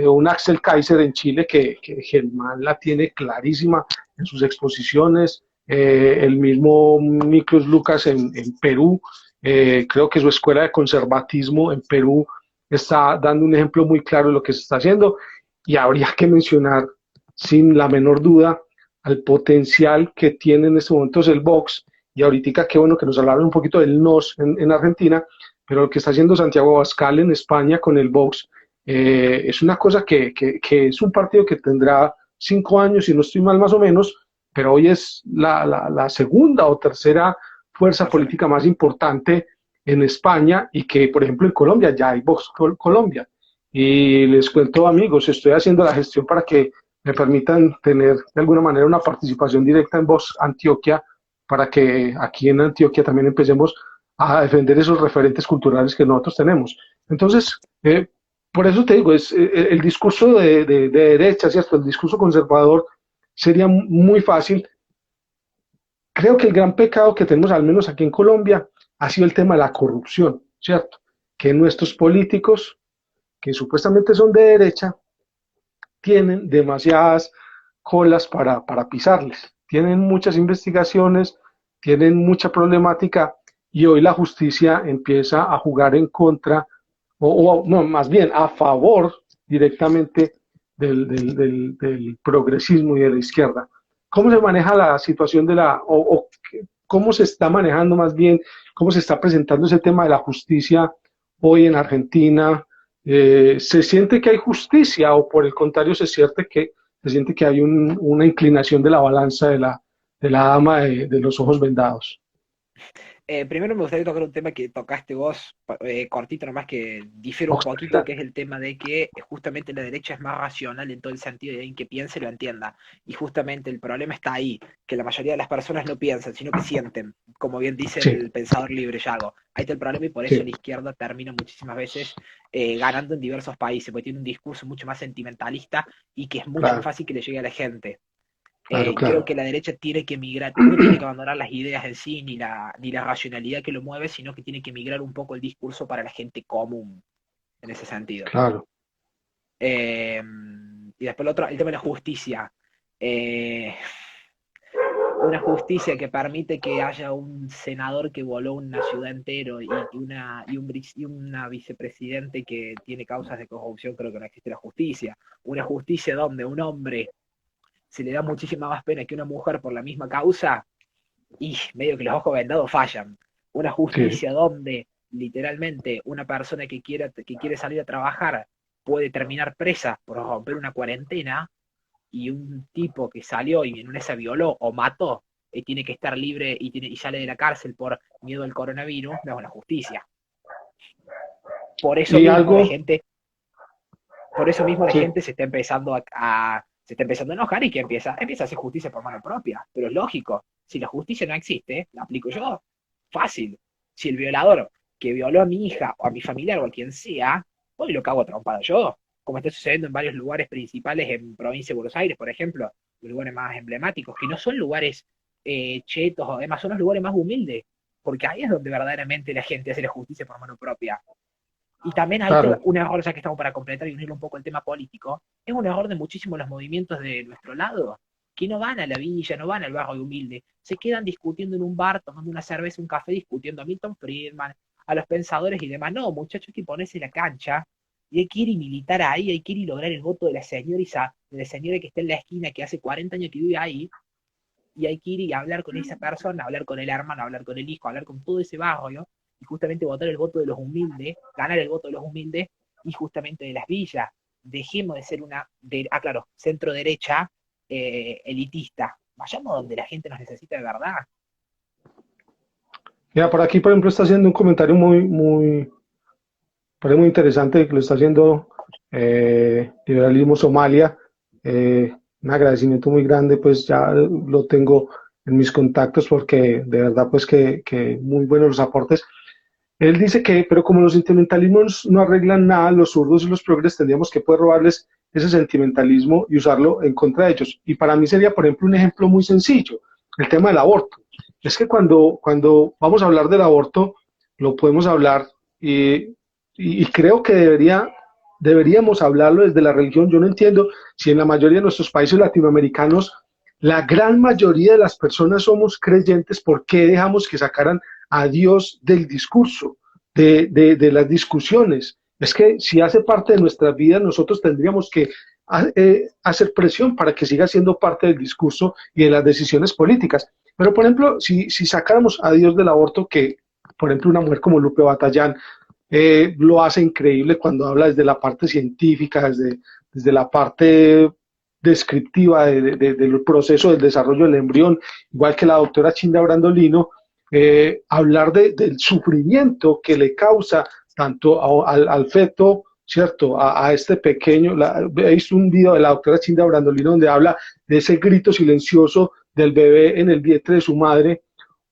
un Axel Kaiser en Chile que Germán la tiene clarísima en sus exposiciones, el mismo Miklos Lucas en Perú, creo que su escuela de conservatismo en Perú está dando un ejemplo muy claro de lo que se está haciendo y habría que mencionar sin la menor duda al potencial que tiene en estos momentos el box y ahorita qué bueno que nos hablaron un poquito del NOS en Argentina, pero lo que está haciendo Santiago Abascal en España con el Vox es una cosa que es un partido que tendrá 5 años, si no estoy mal más o menos, pero hoy es la segunda o tercera fuerza Tercera. política más importante en España y que, por ejemplo, en Colombia ya hay Vox Colombia. Y les cuento, amigos, estoy haciendo la gestión para que me permitan tener de alguna manera una participación directa en Vox Antioquia, para que aquí en Antioquia también empecemos a defender esos referentes culturales que nosotros tenemos. Entonces, por eso te digo, es el discurso de derecha, ¿cierto? El discurso conservador sería muy fácil. Creo que el gran pecado que tenemos, al menos aquí en Colombia, ha sido el tema de la corrupción, ¿cierto? Que nuestros políticos, que supuestamente son de derecha, tienen demasiadas colas para pisarles. Tienen muchas investigaciones, tienen mucha problemática y hoy la justicia empieza a jugar en contra, o no, más bien a favor directamente del progresismo y de la izquierda. ¿Cómo se maneja la situación o cómo se está manejando más bien, cómo se está presentando ese tema de la justicia hoy en Argentina? ¿Se siente que hay justicia o por el contrario se siente que hay una inclinación de la balanza de la dama de los ojos vendados? Primero me gustaría tocar un tema que tocaste vos, cortito nomás, que difiere un Vox poquito, Populi. que es el tema de que justamente la derecha es más racional en todo el sentido de en que piense y lo entienda. Y justamente el problema está ahí, que la mayoría de las personas no piensan, sino que sienten, como bien dice Sí, el pensador libre Yago. Ahí está el problema y por eso sí, la izquierda termina muchísimas veces ganando en diversos países, porque tiene un discurso mucho más sentimentalista y que es mucho más claro, fácil que le llegue a la gente. claro, Creo claro, que la derecha tiene que migrar, no tiene que abandonar las ideas en sí, ni la racionalidad que lo mueve, sino que tiene que migrar un poco el discurso para la gente común, en ese sentido. claro. Eh, y después el tema de la justicia. Eh, una justicia que permite que haya un senador que voló una ciudad entero y una vicepresidente que tiene causas de corrupción, creo que no existe la justicia. Una justicia donde un hombre se le da muchísima más pena que una mujer por la misma causa, y medio que los ojos vendados fallan. Una sí. justicia donde literalmente una persona que quiere salir a trabajar puede terminar presa por romper una cuarentena, y un tipo que salió y en una se violó o mató, tiene que estar libre y sale de la cárcel por miedo al coronavirus, no es una justicia. Por eso Y mismo la algo, gente, por eso mismo la sí, gente se está empezando se está empezando a enojar, y que empieza a hacer justicia por mano propia. Pero es lógico, si la justicia no existe, la aplico yo. Fácil. Si el violador que violó a mi hija o a mi familiar o a quien sea, hoy lo cago a trompada yo. Como está sucediendo en varios lugares principales en provincia de Buenos Aires, por ejemplo, los lugares más emblemáticos, que no son lugares chetos o demás, son los lugares más humildes, porque ahí es donde verdaderamente la gente hace la justicia por mano propia. Y también hay claro, un error, ya que estamos para completar y unir un poco el tema político, es un error de muchísimos los movimientos de nuestro lado, que no van a la villa, no van al barrio humilde, se quedan discutiendo en un bar, tomando una cerveza, un café, discutiendo a Milton Friedman, a los pensadores y demás. No, muchachos, hay que ponerse la cancha, y hay que ir y militar ahí, hay que ir y lograr el voto de la señora, de la señora que está en la esquina, que hace 40 años que vive ahí, y hay que ir y hablar con esa persona, hablar con el hermano, hablar con el hijo, hablar con todo ese barrio, y justamente votar el voto de los humildes, ganar el voto de los humildes, y justamente de las villas. Dejemos de ser claro, centro derecha, elitista. Vayamos donde la gente nos necesita de verdad. mira, por aquí, por ejemplo, está haciendo un comentario parece muy interesante que lo está haciendo Liberalismo Somalia. Un agradecimiento muy grande, pues ya lo tengo en mis contactos porque de verdad, pues que muy buenos los aportes. Él dice que, pero como los sentimentalismos no arreglan nada, los zurdos y los progres tendríamos que poder robarles ese sentimentalismo y usarlo en contra de ellos. Y para mí sería, por ejemplo, un ejemplo muy sencillo, el tema del aborto. Es que cuando vamos a hablar del aborto, lo podemos hablar y creo que deberíamos hablarlo desde la religión. Yo no entiendo si en la mayoría de nuestros países latinoamericanos la gran mayoría de las personas somos creyentes, ¿por qué dejamos que sacaran a Dios del discurso, de las discusiones? Es que si hace parte de nuestra vida, nosotros tendríamos que hacer presión para que siga siendo parte del discurso y de las decisiones políticas. Pero, por ejemplo, si sacáramos a Dios del aborto, que, por ejemplo, una mujer como Lupe Batallán lo hace increíble cuando habla desde la parte científica, desde la parte descriptiva del proceso del desarrollo del embrión, igual que la doctora Chinda Brandolino, hablar del sufrimiento que le causa tanto al feto, ¿cierto? A este pequeño, he visto un video de la doctora Chinda Brandolino donde habla de ese grito silencioso del bebé en el vientre de su madre,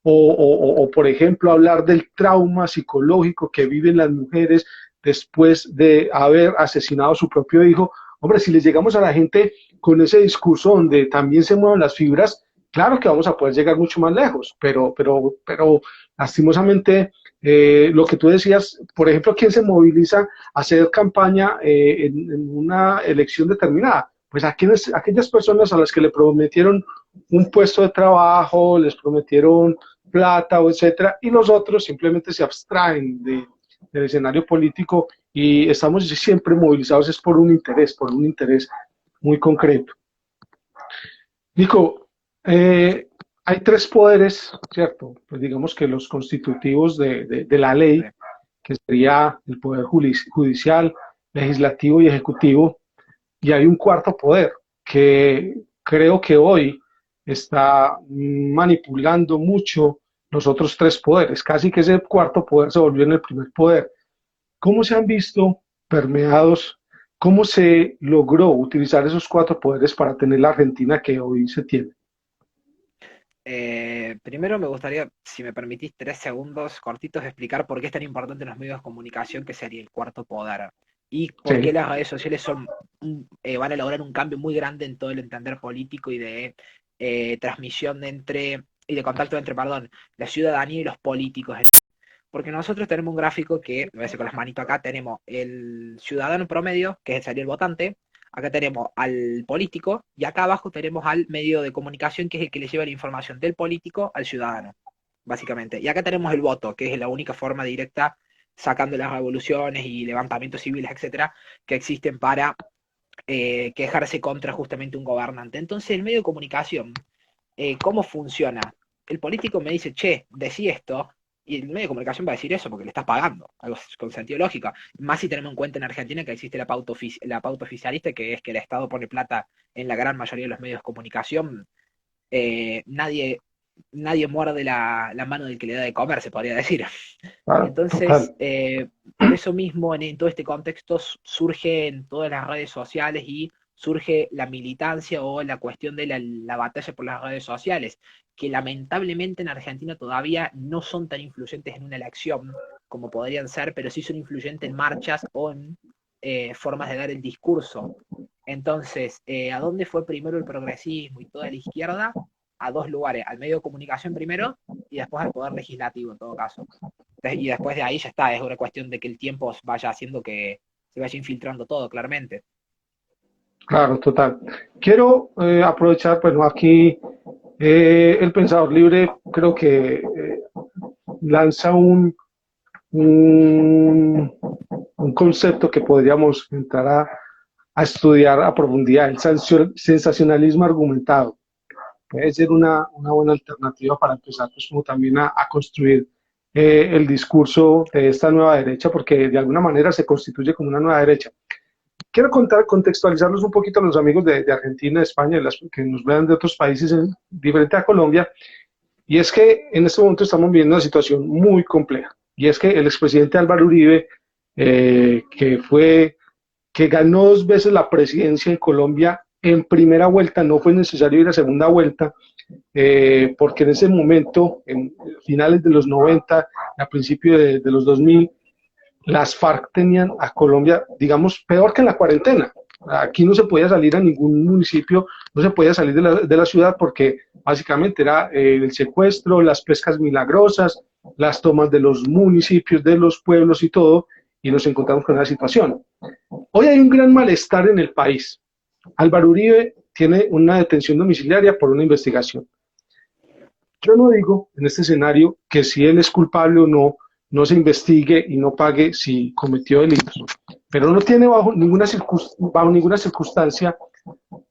por ejemplo, hablar del trauma psicológico que viven las mujeres después de haber asesinado a su propio hijo. Hombre, si les llegamos a la gente con ese discurso donde también se mueven las fibras, claro que vamos a poder llegar mucho más lejos, pero lastimosamente, lo que tú decías, por ejemplo, ¿quién se moviliza a hacer campaña en una elección determinada? Pues aquellas personas a las que le prometieron un puesto de trabajo, les prometieron plata o etcétera, y los otros simplemente se abstraen del escenario político y estamos siempre movilizados es por un interés muy concreto. Nico, hay tres poderes, ¿cierto? Pues digamos que los constitutivos de la Sí. ley, que sería el poder judicial, legislativo y ejecutivo, y hay un cuarto poder que creo que hoy está manipulando mucho los otros tres poderes, casi que ese cuarto poder se volvió en el primer poder. ¿Cómo se han visto permeados? ¿Cómo se logró utilizar esos cuatro poderes para tener la Argentina que hoy se tiene? Primero me gustaría, si me permitís, 3 segundos cortitos de explicar por qué es tan importante en los medios de comunicación, que sería el cuarto poder, y por qué Sí, las redes sociales van a lograr un cambio muy grande en todo el entender político y de transmisión y de contacto entre, perdón, la ciudadanía y los políticos. Porque nosotros tenemos un gráfico que, lo voy a decir con las manitos acá, tenemos el ciudadano promedio, que sería el votante, acá tenemos al político, y acá abajo tenemos al medio de comunicación, que es el que le lleva la información del político al ciudadano, básicamente. Y acá tenemos el voto, que es la única forma directa, sacando las revoluciones y levantamientos civiles, etcétera, que existen para quejarse contra justamente un gobernante. Entonces, el medio de comunicación, ¿cómo funciona? El político me dice, che, decí esto, y el medio de comunicación va a decir eso porque le estás pagando, algo con sentido lógico. Más si tenemos en cuenta en Argentina que existe la pauta oficialista, que es que el Estado pone plata en la gran mayoría de los medios de comunicación. Nadie, nadie muerde la mano del que le da de comer, se podría decir. Claro, Entonces, total. por eso mismo, en todo este contexto, surge en todas las redes sociales y surge la militancia o la cuestión de la batalla por las redes sociales, que lamentablemente en Argentina todavía no son tan influyentes en una elección como podrían ser, pero sí son influyentes en marchas o en formas de dar el discurso. Entonces, ¿a dónde fue primero el progresismo y toda la izquierda? A dos lugares, al medio de comunicación primero y después al poder legislativo en todo caso. Y después de ahí ya está, es una cuestión de que el tiempo vaya haciendo que se vaya infiltrando todo, claramente. Claro, total. Quiero aprovechar, bueno, aquí el Pensador Libre creo que lanza un, un concepto que podríamos entrar a estudiar a profundidad, el sensacionalismo argumentado. Puede ser una buena alternativa para empezar, pues como también a construir el discurso de esta nueva derecha, porque de alguna manera se constituye como una nueva derecha. Quiero contextualizarlos un poquito a los amigos de Argentina, de España, que nos vean de otros países diferente a Colombia, y es que en este momento estamos viviendo una situación muy compleja, y es que el expresidente Álvaro Uribe, que fue que ganó dos veces la presidencia en Colombia en primera vuelta, no fue necesario ir a segunda vuelta, porque en ese momento, en finales de los 90, a principios de los 2000, las FARC tenían a Colombia, digamos, peor que en la cuarentena. Aquí no se podía salir a ningún municipio, no se podía salir de la ciudad porque básicamente era el secuestro, las pescas milagrosas, las tomas de los municipios, de los pueblos y todo, y nos encontramos con una situación. Hoy hay un gran malestar en el país. Álvaro Uribe tiene una detención domiciliaria por una investigación. Yo no digo en este escenario que si él es culpable o no, no se investigue y no pague si cometió delitos, pero no tiene bajo ninguna circunstancia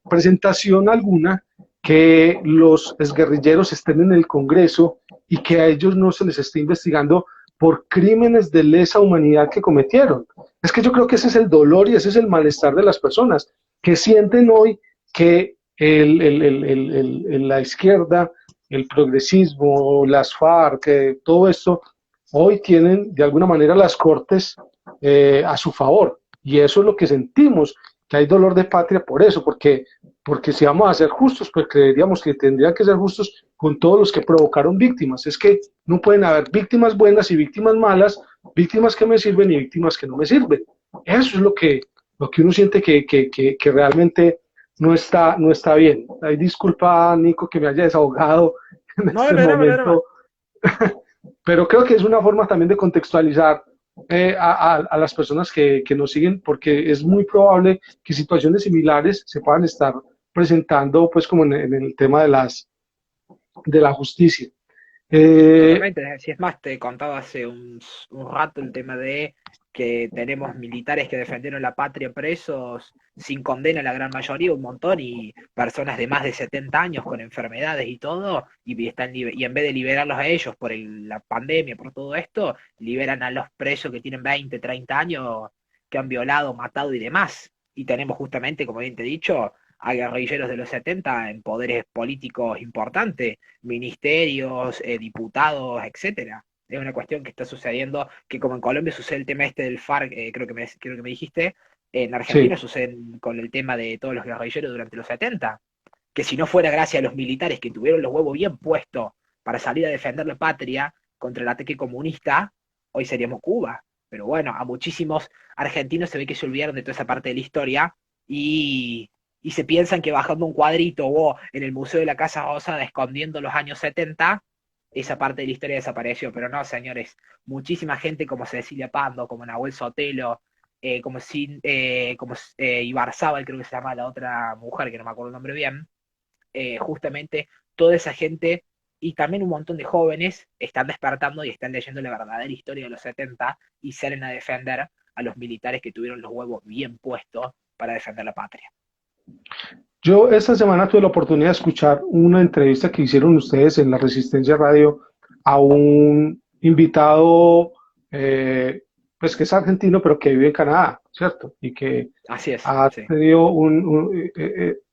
presentación alguna que los exguerrilleros estén en el Congreso y que a ellos no se les esté investigando por crímenes de lesa humanidad que cometieron. Es que yo creo que ese es el dolor y ese es el malestar de las personas que sienten hoy que la izquierda, el progresismo, las FARC, todo esto, hoy tienen de alguna manera las cortes a su favor. Y eso es lo que sentimos, que hay dolor de patria por eso, porque si vamos a ser justos, pues creeríamos que tendrían que ser justos con todos los que provocaron víctimas. Es que no pueden haber víctimas buenas y víctimas malas, víctimas que me sirven y víctimas que no me sirven. Eso es lo que uno siente que realmente no está bien. Ay, disculpa, Nico, que me haya desahogado en No hay este problema, no hay problema. momento, pero creo que es una forma también de contextualizar a las personas que nos siguen, porque es muy probable que situaciones similares se puedan estar presentando, pues como en el tema de la justicia. Eh, Totalmente, si es más, te contaba hace un rato el tema de que tenemos militares que defendieron la patria presos sin condena la gran mayoría, un montón, y personas de más de 70 años con enfermedades y todo, y en vez de liberarlos a ellos por la pandemia, por todo esto, liberan a los presos que tienen 20, 30 años, que han violado, matado y demás. Y tenemos justamente, como bien te he dicho, a guerrilleros de los 70 en poderes políticos importantes, ministerios, diputados, etcétera. Es una cuestión que está sucediendo, que como en Colombia sucede el tema este del FARC, creo que me dijiste, en Argentina sí, sucede con el tema de todos los guerrilleros durante los 70, que si no fuera gracias a los militares que tuvieron los huevos bien puestos para salir a defender la patria contra el ataque comunista, hoy seríamos Cuba. Pero bueno, a muchísimos argentinos se ve que se olvidaron de toda esa parte de la historia y, y se piensan que bajando un cuadrito o en el Museo de la Casa Rosada escondiendo los años 70, esa parte de la historia desapareció. Pero no, señores, muchísima gente como Cecilia Pando, como Nahuel Sotelo, como Ibarzábal, creo que se llama la otra mujer, que no me acuerdo el nombre bien, justamente toda esa gente y también un montón de jóvenes están despertando y están leyendo la verdadera historia de los 70 y salen a defender a los militares que tuvieron los huevos bien puestos para defender la patria. Yo esta semana tuve la oportunidad de escuchar una entrevista que hicieron ustedes en la Resistencia Radio a un invitado, pues que es argentino, pero que vive en Canadá, ¿cierto? Y que Así es, ha sí. tenido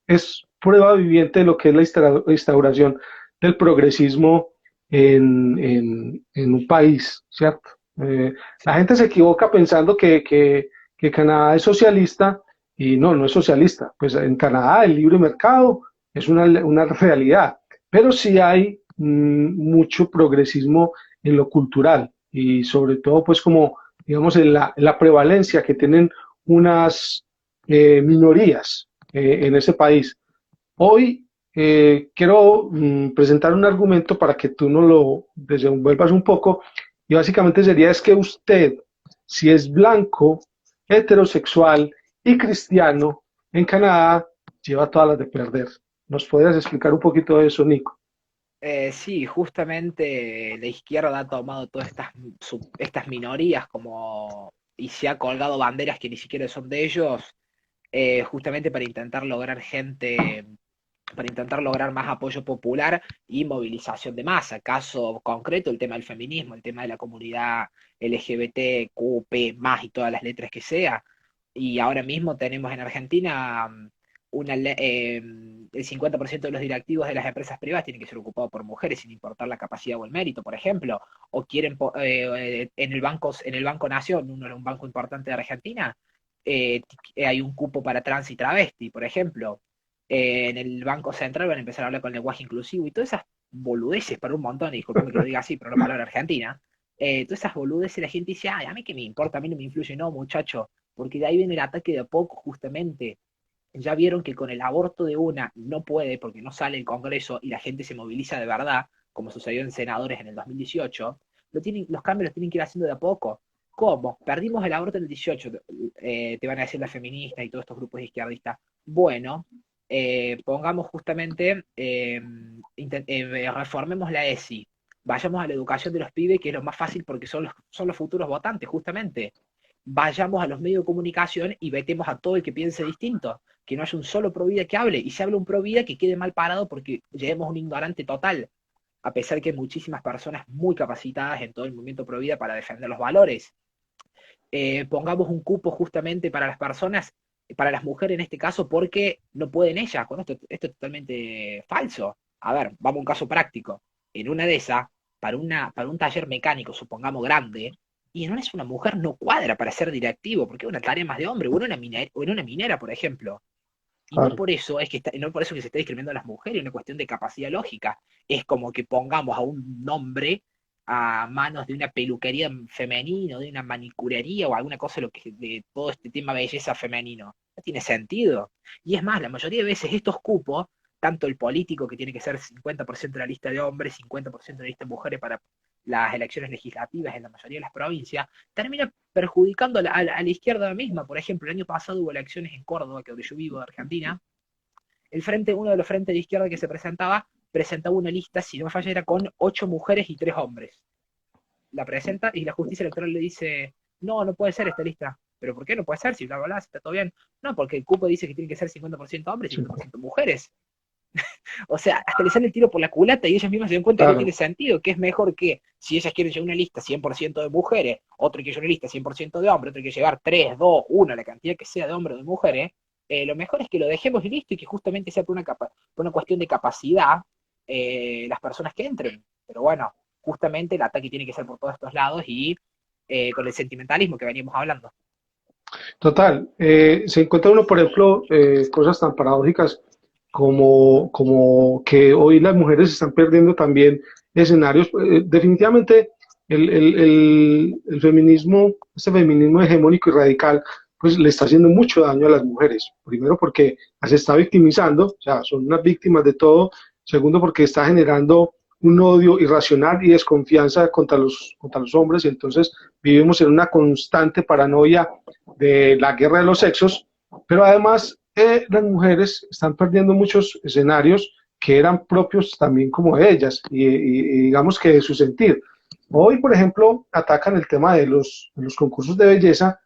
es prueba viviente de lo que es la instauración del progresismo en un país, ¿cierto? La Sí. gente se equivoca pensando que Canadá es socialista y no, no es socialista. Pues en Canadá el libre mercado es una realidad, pero sí hay mucho progresismo en lo cultural y sobre todo pues como digamos en la prevalencia que tienen unas minorías en ese país. Hoy quiero presentar un argumento para que tú nos lo desenvuelvas un poco y básicamente sería es que usted, si es blanco, heterosexual y cristiano en Canadá, lleva todas las de perder. ¿Nos podrías explicar un poquito de eso, Nico? Sí, justamente la izquierda ha tomado todas estas minorías como y se ha colgado banderas que ni siquiera son de ellos, justamente para intentar lograr gente, para intentar lograr más apoyo popular y movilización de masa. Caso concreto, el tema del feminismo, el tema de la comunidad LGBTQP más y todas las letras que sea. Y ahora mismo tenemos en Argentina el 50% de los directivos de las empresas privadas tienen que ser ocupados por mujeres, sin importar la capacidad o el mérito, por ejemplo, o quieren en el Banco Nación, un banco importante de Argentina, hay un cupo para trans y travesti, por ejemplo. En el Banco Central van a empezar a hablar con lenguaje inclusivo y todas esas boludeces para un montón, y disculpame que lo diga así, pero la palabra argentina, todas esas boludeces la gente dice, ay, a mí qué me importa, a mí no me influye, no, muchacho, porque de ahí viene el ataque de a poco, justamente. Ya vieron que con el aborto de una no puede porque no sale el Congreso y la gente se moviliza de verdad, como sucedió en senadores en el 2018, los cambios los tienen que ir haciendo de a poco. ¿Cómo? Perdimos el aborto en el 18, te van a decir las feministas y todos estos grupos izquierdistas. Bueno, pongamos justamente, reformemos la ESI, vayamos a la educación de los pibes, que es lo más fácil porque son los futuros votantes, justamente. Vayamos a los medios de comunicación y vetemos a todo el que piense distinto, que no haya un solo pro vida que hable, y si habla un pro vida que quede mal parado porque llevemos un ignorante total, a pesar que hay muchísimas personas muy capacitadas en todo el movimiento pro vida para defender los valores. Pongamos un cupo justamente para las personas, para las mujeres en este caso, porque no pueden ellas. Bueno, esto es totalmente falso. A ver, vamos a un caso práctico. En una de esas, para un taller mecánico, supongamos grande, y no es una mujer, no cuadra para ser directivo, porque es una tarea más de hombre, o en una minera, por ejemplo. Y no Claro. por eso no por eso que se está discriminando a las mujeres, es una cuestión de capacidad lógica. Es como que pongamos a un hombre a manos de una peluquería femenina, de una manicurería o alguna cosa de todo este tema de belleza femenino. No tiene sentido. Y es más, la mayoría de veces estos cupos, tanto el político que tiene que ser 50% de la lista de hombres, 50% de la lista de mujeres para las elecciones legislativas en la mayoría de las provincias, termina perjudicando a la izquierda misma. Por ejemplo, el año pasado hubo elecciones en Córdoba, que es donde yo vivo, de Argentina. Uno de los frentes de izquierda que se presentaba una lista, si no me falla, era con 8 mujeres y 3 hombres. La presenta y la justicia electoral le dice, no, no puede ser esta lista. ¿Pero por qué no puede ser? Si bla, bla, bla, si está todo bien. No, porque el cupo dice que tiene que ser 50% hombres y Sí, 50% mujeres. O sea, hasta le sale el tiro por la culata y ellas mismas se dan cuenta que no tiene claro. sentido, que es mejor que si ellas quieren llevar una lista 100% de mujeres, otro que llevar una lista 100% de hombres, otro que llevar 3, 2, 1, la cantidad que sea de hombres o de mujeres, lo mejor es que lo dejemos y listo y que justamente sea por una cuestión de capacidad las personas que entren. Pero bueno, justamente el ataque tiene que ser por todos estos lados y con el sentimentalismo que veníamos hablando. Total, se encuentra uno, por ejemplo, cosas tan paradójicas como que hoy las mujeres están perdiendo también escenarios. Definitivamente el feminismo, este feminismo hegemónico y radical, pues le está haciendo mucho daño a las mujeres. Primero porque las está victimizando, o sea, son unas víctimas de todo. Segundo porque está generando un odio irracional y desconfianza contra los hombres y entonces vivimos en una constante paranoia de la guerra de los sexos, pero además las mujeres están perdiendo muchos escenarios que eran propios también como de ellas y digamos que de su sentir. Hoy, por ejemplo, atacan el tema de los concursos de belleza,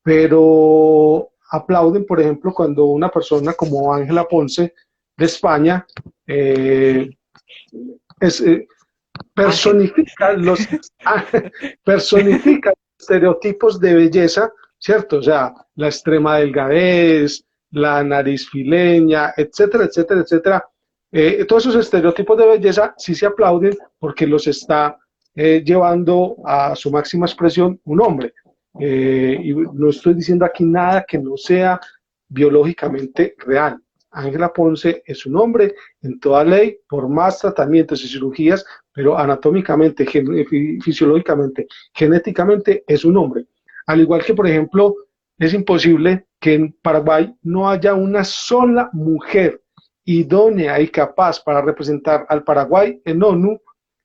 pero aplauden, por ejemplo, cuando una persona como Ángela Ponce de España eh, es, Ángel. personifica personifica estereotipos de belleza, ¿cierto? O sea, la extrema delgadez, la nariz fileña, etcétera, etcétera, etcétera. Todos esos estereotipos de belleza sí se aplauden porque los está llevando a su máxima expresión un hombre. Y no estoy diciendo aquí nada que no sea biológicamente real. Ángela Ponce es un hombre en toda ley, por más tratamientos y cirugías, pero anatómicamente, fisiológicamente, genéticamente es un hombre. Al igual que, por ejemplo, es imposible que en Paraguay no haya una sola mujer idónea y capaz para representar al Paraguay en ONU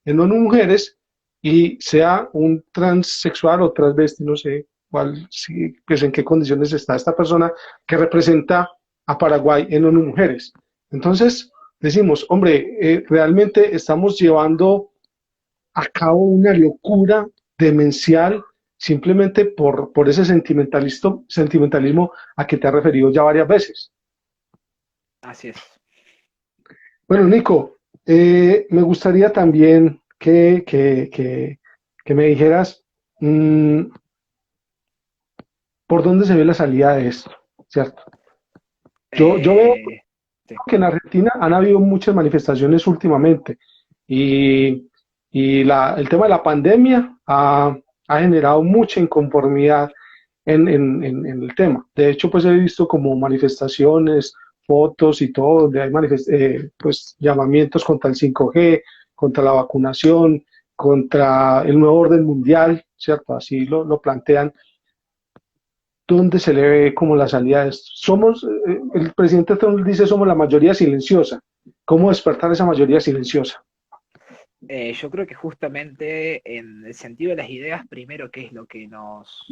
Mujeres, y sea un transexual o transvesti, no sé cuál, si, pues en qué condiciones está esta persona que representa a Paraguay en ONU Mujeres. Entonces, decimos, hombre, realmente estamos llevando a cabo una locura demencial simplemente por ese sentimentalismo a que te has referido ya varias veces. Así es. Bueno, Nico, me gustaría también que me dijeras por dónde se ve la salida de esto, ¿cierto? Yo veo Eh, sí. que en Argentina han habido muchas manifestaciones últimamente y, el tema de la pandemia ha generado mucha inconformidad en el tema. De hecho, pues he visto como manifestaciones, fotos y todo, donde hay pues, llamamientos contra el 5G, contra la vacunación, contra el nuevo orden mundial, ¿cierto? Así lo plantean. ¿Dónde se le ve como la salida de esto? El presidente Trump dice somos la mayoría silenciosa. ¿Cómo despertar esa mayoría silenciosa? Yo creo que justamente en el sentido de las ideas, primero, que es lo que nos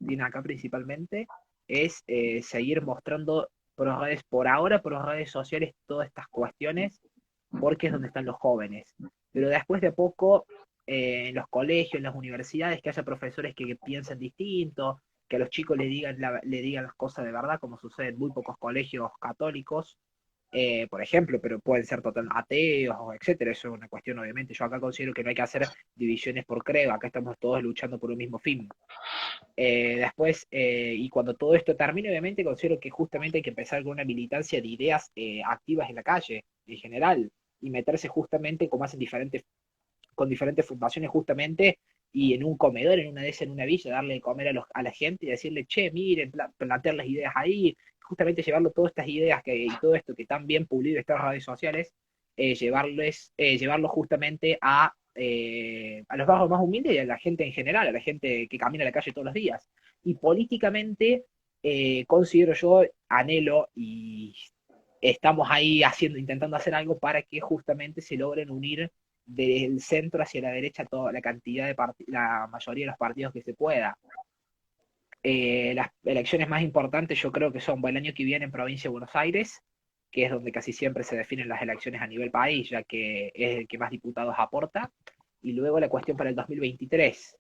tiene acá principalmente, es seguir mostrando por ahora, por las redes sociales, todas estas cuestiones, porque es donde están los jóvenes. Pero después de poco, en los colegios, en las universidades, que haya profesores que piensen distinto, que a los chicos le digan las cosas de verdad, como sucede en muy pocos colegios católicos, por ejemplo, pero pueden ser total ateos, o etcétera. Eso es una cuestión, obviamente. Yo acá considero que no hay que hacer divisiones por credo, acá estamos todos luchando por un mismo fin. Y cuando todo esto termine, obviamente considero que justamente hay que empezar con una militancia de ideas activas en la calle, en general, y meterse justamente como hacen con diferentes fundaciones justamente, y en un comedor, en una de esas, en una villa, darle de comer a la gente y decirle, che, miren, plantear las ideas ahí, justamente llevarlo todas estas ideas y todo esto que tan bien pulido está en las redes sociales, llevarlo justamente a los barrios más humildes y a la gente en general, a la gente que camina a la calle todos los días. Y políticamente, considero yo, anhelo y estamos ahí intentando hacer algo para que justamente se logren unir del centro hacia la derecha toda la cantidad la mayoría de los partidos que se pueda. Las elecciones más importantes yo creo que son el año que viene en Provincia de Buenos Aires, que es donde casi siempre se definen las elecciones a nivel país, ya que es el que más diputados aporta, y luego la cuestión para el 2023,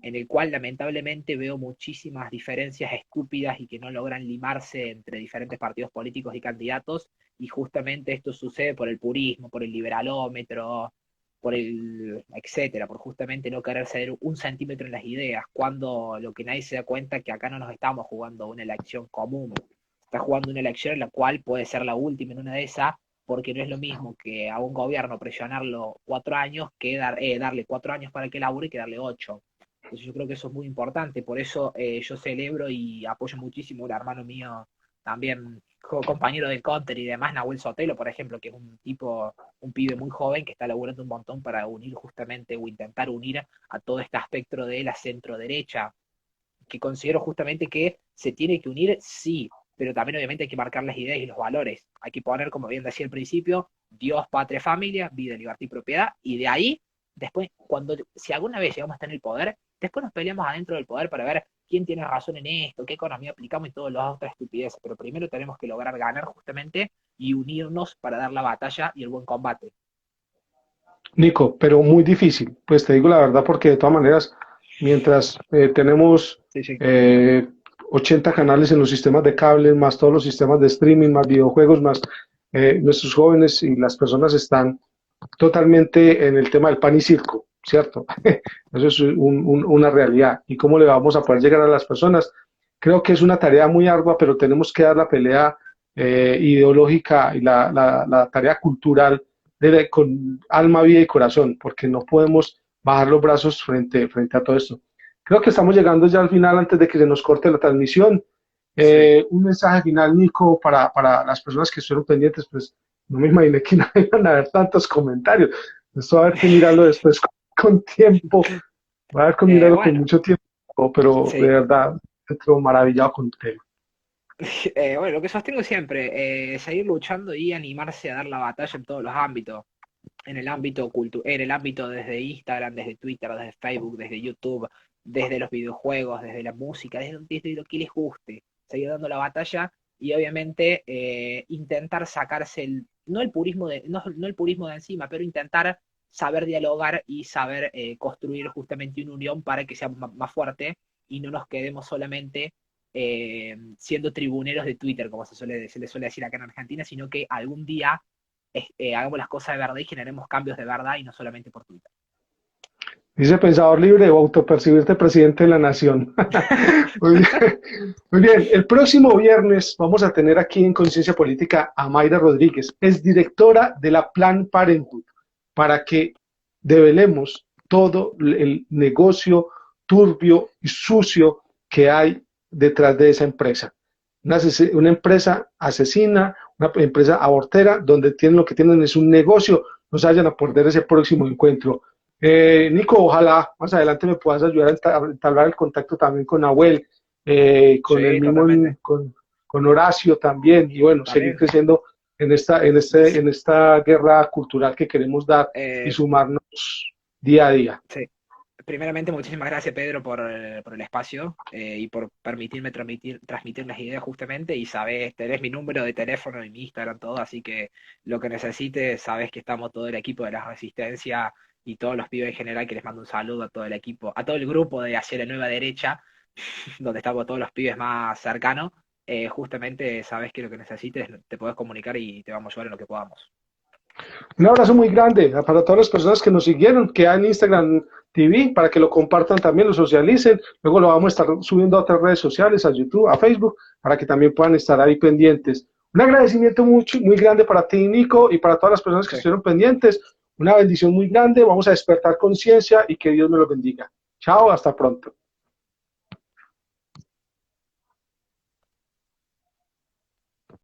en el cual lamentablemente veo muchísimas diferencias estúpidas y que no logran limarse entre diferentes partidos políticos y candidatos, y justamente esto sucede por el purismo, por el liberalómetro, por el etcétera, por justamente no querer ceder un centímetro en las ideas, cuando lo que nadie se da cuenta es que acá no nos estamos jugando una elección común, está jugando una elección en la cual puede ser la última en una de esas, porque no es lo mismo que a un gobierno presionarlo 4 años que darle 4 años para que labure que darle 8. Entonces yo creo que eso es muy importante, por eso yo celebro y apoyo muchísimo al hermano mío, también compañero de Counter y demás, Nahuel Sotelo, por ejemplo, que es un pibe muy joven que está laburando un montón para unir justamente o intentar unir a todo este espectro de la centro derecha, que considero justamente que se tiene que unir, sí, pero también obviamente hay que marcar las ideas y los valores. Hay que poner, como bien decía al principio, Dios, patria, familia, vida, libertad y propiedad, y de ahí, después, si alguna vez llegamos a estar en el poder, después nos peleamos adentro del poder para ver quién tiene razón en esto, qué economía aplicamos y todas las otras estupideces, pero primero tenemos que lograr ganar justamente y unirnos para dar la batalla y el buen combate. Nico, pero muy difícil. Pues te digo la verdad porque de todas maneras, mientras tenemos Sí, sí. eh, 80 canales en los sistemas de cable, más todos los sistemas de streaming, más videojuegos, más nuestros jóvenes y las personas están totalmente en el tema del pan y circo, ¿cierto? Eso es una realidad. ¿Y cómo le vamos a poder llegar a las personas? Creo que es una tarea muy ardua, pero tenemos que dar la pelea ideológica y la tarea cultural con alma, vida y corazón, porque no podemos bajar los brazos frente a todo esto. Creo que estamos llegando ya al final antes de que se nos corte la transmisión. Sí. Un mensaje final, Nico, para las personas que estuvieron pendientes, pues no me imaginé que no iban a haber tantos comentarios. Esto va a haber que mirarlo después con tiempo, va a haber que mirarlo con Bueno, mucho tiempo, pero de sí. verdad, estoy maravillado con usted. Bueno, lo que sostengo siempre, seguir luchando y animarse a dar la batalla en todos los ámbitos. En el ámbito desde Instagram, desde Twitter, desde Facebook, desde YouTube, desde los videojuegos, desde la música, desde lo que les guste, seguir dando la batalla y obviamente intentar sacarse no el purismo no el purismo de encima, pero intentar saber dialogar y saber construir justamente una unión para que sea más fuerte y no nos quedemos solamente siendo tribuneros de Twitter, como se le suele decir acá en Argentina, sino que algún día hagamos las cosas de verdad y generemos cambios de verdad y no solamente por Twitter. Dice Pensador Libre o autopercibirte presidente de la nación. Muy bien. Muy bien. El próximo viernes vamos a tener aquí en Conciencia Política a Mayra Rodríguez, es directora de la Plan Parenthood, para que develemos todo el negocio turbio y sucio que hay detrás de esa empresa. Una empresa asesina, una empresa abortera, donde tienen lo que tienen es un negocio. No se vayan a perder ese próximo encuentro. Nico, ojalá más adelante me puedas ayudar a entablar el contacto también con Nahuel, con el Sí, mismo, totalmente. con Horacio también, y bueno, seguir También. creciendo en esta guerra cultural que queremos dar y Eh, sumarnos día a día. sí. Primeramente, muchísimas gracias, Pedro, por el espacio y por permitirme transmitir las ideas justamente. Y sabes, tenés mi número de teléfono y mi Instagram, todo, así que lo que necesites, sabes que estamos todo el equipo de la Resistencia y todos los pibes en general, que les mando un saludo a todo el equipo, a todo el grupo de Hacia la Nueva Derecha, donde estamos todos los pibes más cercanos. Justamente sabes que lo que necesites te podés comunicar y te vamos a ayudar en lo que podamos. Un abrazo muy grande para todas las personas que nos siguieron, que hay en Instagram TV, para que lo compartan también, lo socialicen. Luego lo vamos a estar subiendo a otras redes sociales, a YouTube, a Facebook, para que también puedan estar ahí pendientes. Un agradecimiento muy grande para ti, Nico, y para todas las personas que Sí. estuvieron pendientes. Una bendición muy grande. Vamos a despertar conciencia y que Dios me los bendiga. Chao, hasta pronto.